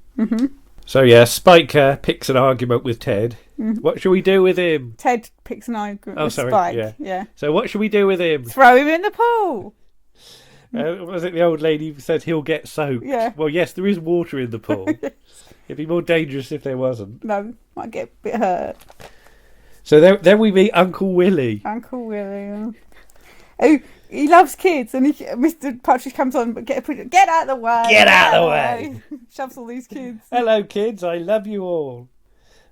So yeah, Spike picks an argument with Ted. What shall we do with him? Ted picks an argument with Spike. Yeah. So what shall we do with him? Throw him in the pool. Was it the old lady who said he'll get soaked? Yeah. Well, yes, there is water in the pool. It'd be more dangerous if there wasn't. No, might get a bit hurt. So then we meet Uncle Willie. Uncle Willie. Oh, he loves kids, and Mr. Partridge comes on, but get out of the way. Get out of the way. Shoves all these kids. Hello, kids. I love you all.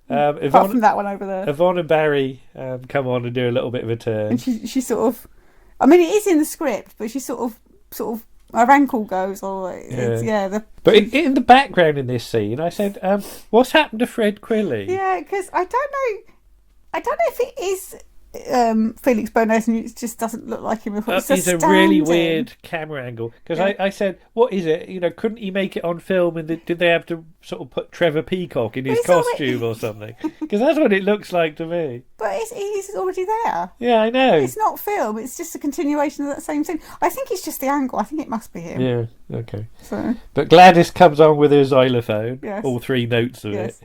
Apart from that one over there. Yvonne and Barry come on and do a little bit of a turn. And she sort of... I mean, it is in the script, but she sort of her ankle goes all But in the background in this scene, I said, what's happened to Fred Quilly? Yeah, because I don't know if it is Felix Bonas and it just doesn't look like him. It's a really weird camera angle. Because I said, what is it? You know, couldn't he make it on film? And did they have to sort of put Trevor Peacock in his costume or something? Because that's what it looks like to me. But he's already there. Yeah, I know. It's not film. It's just a continuation of that same thing. I think it's just the angle. I think it must be him. Yeah, okay. So. But Gladys comes on with her xylophone. Yes. All 3 notes of it.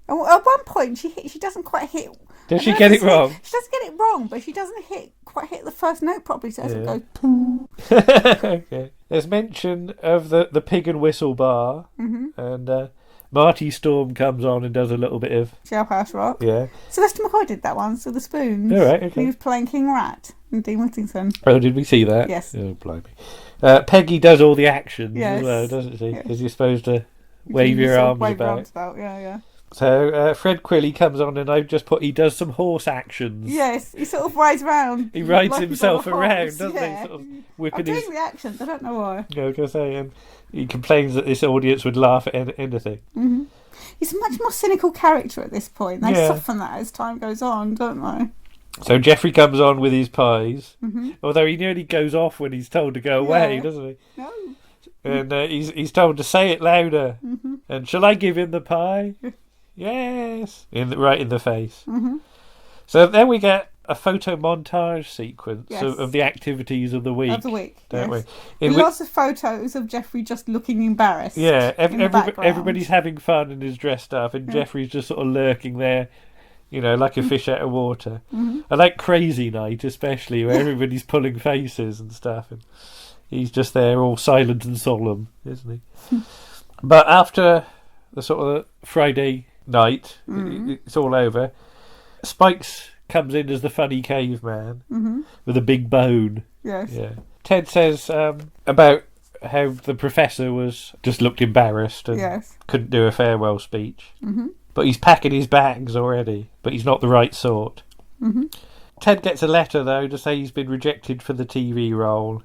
And at one point, she doesn't quite hit... Does she get it wrong? She doesn't get it wrong, but she doesn't quite hit the first note properly, so it goes poo. Okay. There's mention of the Pig and Whistle bar, and Marty Storm comes on and does a little bit of Jailhouse Rock. Yeah. Sylvester McCoy did that once with the spoons. All right, okay. He was playing King Rat and Dean Whittington. Oh, did we see that? Yes. Oh, blimey. Peggy does all the actions Yes. as well, doesn't she? Yes. Because you're supposed to wave your arms Wave your about. arms about, yeah. So Fred Quilly comes on, and I've just put he does some horse actions. Yes, he sort of rides around. He rides like himself he's on a around, horse, doesn't yeah. he? Sort of whipping I'm doing his. the actions. I don't know why. Yeah, I was going to say, and he complains that this audience would laugh at anything. Mm-hmm. He's a much more cynical character at this point. They soften that as time goes on, don't they? So Jeffrey comes on with his pies, although he nearly goes off when he's told to go away, doesn't he? No. And he's told to say it louder. And shall I give him the pie? Yes, right in the face. So then we get a photo montage sequence of the activities of the week. Of the week, don't we? Lots of photos of Jeffrey just looking embarrassed. Yeah, in the background. everybody's having fun and is dressed up, and Jeffrey's just sort of lurking there, you know, like a fish out of water. I like Crazy Night especially, where everybody's pulling faces and stuff, and he's just there all silent and solemn, isn't he? But after the sort of Friday night, it's all over. Spikes comes in as the funny caveman with a big bone. Yes. Yeah. Ted says about how the professor just looked embarrassed and couldn't do a farewell speech. But he's packing his bags already, but he's not the right sort. Ted gets a letter, though, to say he's been rejected for the TV role.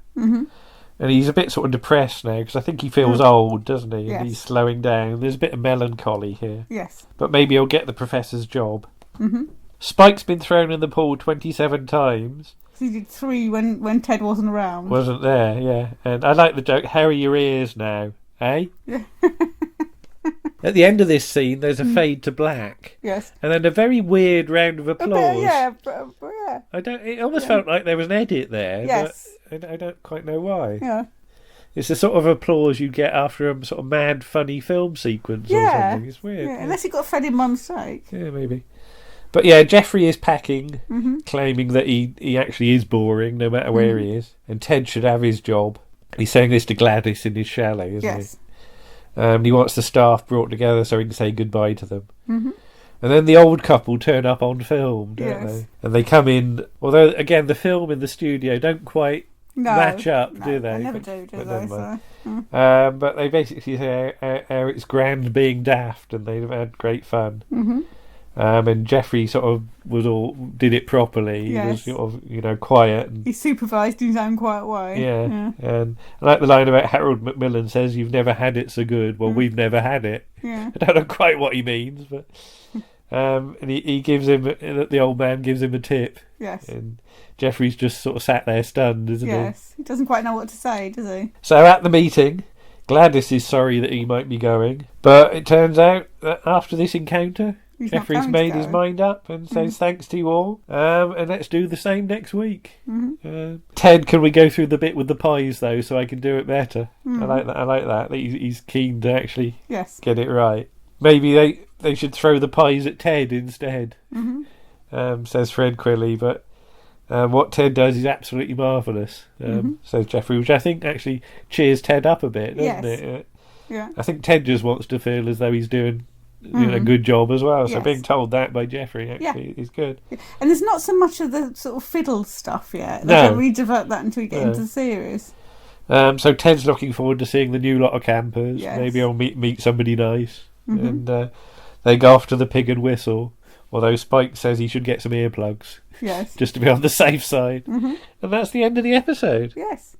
And he's a bit sort of depressed now, because I think he feels old, doesn't he? Yes. And he's slowing down. There's a bit of melancholy here. Yes. But maybe he'll get the professor's job. Spike's been thrown in the pool 27 times. He did 3 when Ted wasn't around. Wasn't there, yeah. And I like the joke, how are your ears now? Eh? Yeah. At the end of this scene, there's a fade to black. Yes. And then a very weird round of applause. Yeah. It almost felt like there was an edit there. Yes. But I don't quite know why. Yeah. It's the sort of applause you get after a sort of mad, funny film sequence or something. It's weird. Yeah, unless it got fed in by mistake. Yeah, maybe. But yeah, Jeffrey is packing, claiming that he actually is boring no matter where he is. And Ted should have his job. He's saying this to Gladys in his chalet, isn't he? He wants the staff brought together so he can say goodbye to them. Mm-hmm. And then the old couple turn up on film, don't Yes. they? And they come in, although, again, the film in the studio don't quite No, match up, no, do they? They never do But they? never So, mind. But they basically say how it's grand being daft, and they've had great fun. mm-hmm. And Jeffrey sort of did it properly. Yes. He was sort of, quiet. And, He supervised in his own quiet way. yeah. And I like the line about Harold Macmillan says, "You've never had it so good." Well, we've never had it. Yeah. I don't know quite what he means, but and he gives him, the old man gives him a tip. Yes. And Jeffrey's just sort of sat there stunned, isn't he? Yes. He doesn't quite know what to say, does he? So at the meeting, Gladys is sorry that he might be going, but it turns out that after this encounter, He's not Jeffrey's going to made his go. mind up and says thanks to you all, and let's do the same next week. Mm-hmm. Ted, can we go through the bit with the pies though, so I can do it better? Mm. I like that. He's keen to actually Yes. get it right. Maybe they should throw the pies at Ted instead, says Fred Quilly, but what Ted does is absolutely marvellous, says Jeffrey, which I think actually cheers Ted up a bit, doesn't Yes. it? Yeah. I think Ted just wants to feel as though he's doing a good job as well. So Yes. being told that by Jeffrey actually is good. And there's not so much of the sort of fiddle stuff yet. They No. don't really develop that until you get No. into the series. So Ted's looking forward to seeing the new lot of campers. Yes. Maybe I'll meet somebody nice. And they go off to the Pig and Whistle, although Spike says he should get some earplugs Yes. just to be on the safe side. And that's the end of the episode. Yes.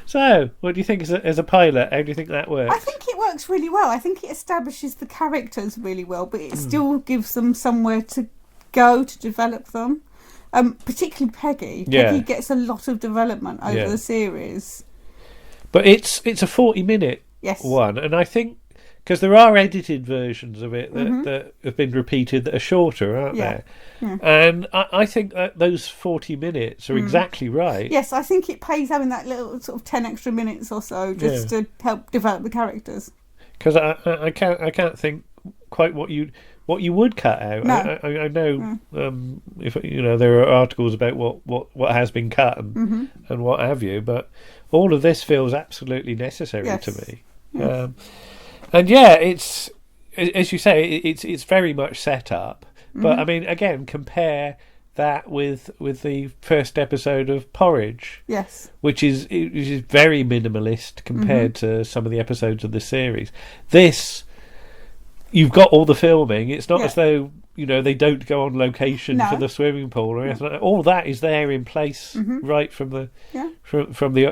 So, what do you think as a pilot? How do you think that works? I think it works really well. I think it establishes the characters really well, but it still gives them somewhere to go to develop them. Particularly Peggy. Yeah. Peggy gets a lot of development over Yeah. the series. But it's a 40-minute Yes. one, and I think because there are edited versions of it that have been repeated that are shorter, aren't Yeah. there? Yeah. And I think that those 40 minutes are exactly right. Yes, I think it pays having that little sort of 10 extra minutes or so just to help develop the characters. Because I can't think quite what you would cut out. No. I know if there are articles about what has been cut and what have you, but all of this feels absolutely necessary Yes. to me. And yeah, it's, as you say, it's very much set up. But I mean, again, compare that with the first episode of Porridge, Yes. which is very minimalist compared to some of the episodes of the series. This, you've got all the filming. It's not as though they don't go on location No. for the swimming pool or anything. All that is there in place right from the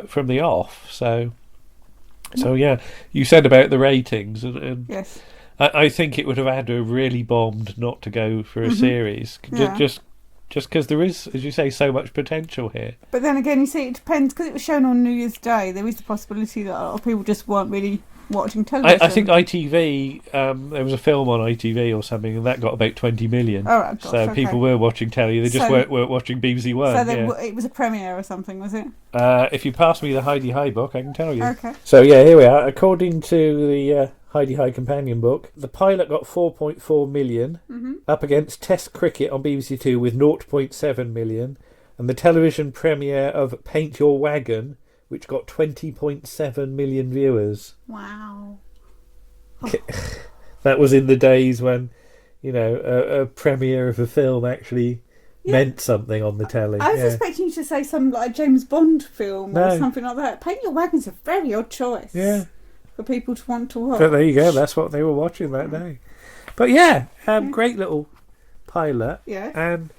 from the off. So yeah, you said about the ratings, and Yes. I think it would have had to have really bombed not to go for a series, Yeah. just because there is, as you say, so much potential here. But then again, you see, it depends, because it was shown on New Year's Day, there is the possibility that a lot of people just weren't really watching television. I think ITV, there was a film on ITV or something, and that got about 20 million. Oh, right, gosh, so okay. people were watching telly, they just So- weren't watching BBC One. So yeah. it was a premiere or something, was it? If you pass me the Heidi High book, I can tell you. Okay. So yeah, here we are. According to the Heidi High companion book, the pilot got 4.4 million, up against Test Cricket on BBC Two with 0.7 million, and the television premiere of Paint Your Wagon, which got 20.7 million viewers. Wow. That was in the days when, a premiere of a film actually meant something on the telly. I was expecting you to say some like James Bond film or No. something like that. Paint Your Wagon's a very odd choice. Yeah. For people to want to watch. But there you go. That's what they were watching that day. But yeah, great little pilot. Yeah. And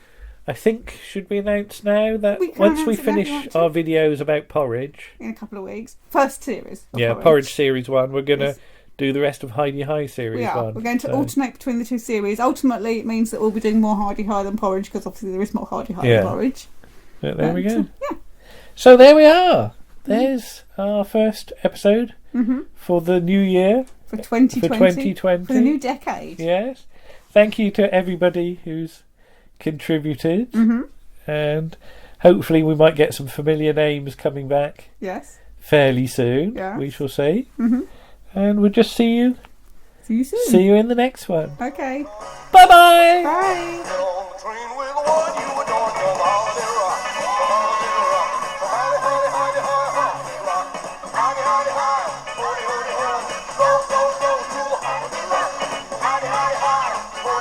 I think, should we announce now that We can once we announce it now if you finish want to. our videos about Porridge, In a couple of weeks. First series. of Porridge Series 1, we're going to Yes. do the rest of Heidi High Series We are. 1. We're going to So, alternate between the two series. Ultimately, it means that we'll be doing more Hardy High than Porridge, because obviously there is more Hardy High Yeah. than Porridge. but there we go. Yeah. So there we are. There's our first episode for the new year. For 2020. For 2020. For the new decade. Yes. Thank you to everybody who's contributed. And hopefully we might get some familiar names coming back Yes. fairly soon. Yeah. We shall see. And we'll just see you See you soon. in the next one. Okay. Bye-bye. Bye. Get on the train with the one you adore. Come holiday rock, come holiday rock, come holiday, holiday, holiday rock, holiday, holiday, holiday, holiday, holiday, holiday, go, go, go to the holiday rock, holiday, holiday, holiday,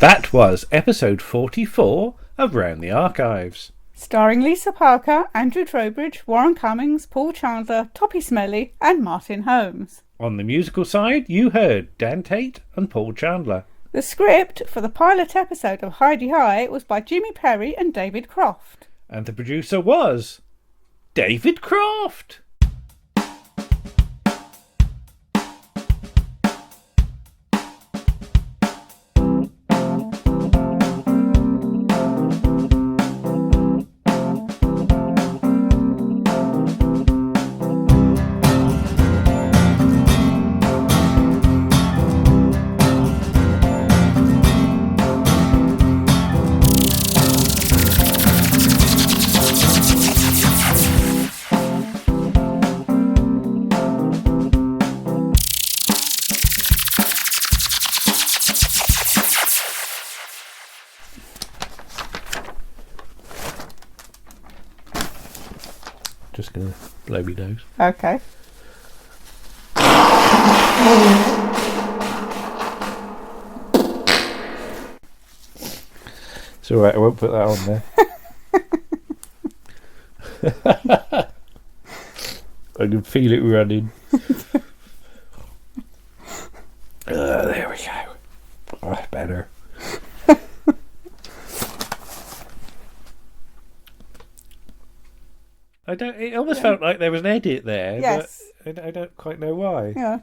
That was episode 44 of Round the Archives. Starring Lisa Parker, Andrew Trowbridge, Warren Cummings, Paul Chandler, Toppie Smellie and Martin Holmes. On the musical side, you heard Dan Tate and Paul Chandler. The script for the pilot episode of Heidi High was by Jimmy Perry and David Croft. And the producer was David Croft. Just gonna blow me nose. Okay. It's alright, I won't put that on there. I can feel it running. There we go. Oh, that's better. It almost felt like there was an edit there, Yes. but I don't quite know why. Yeah.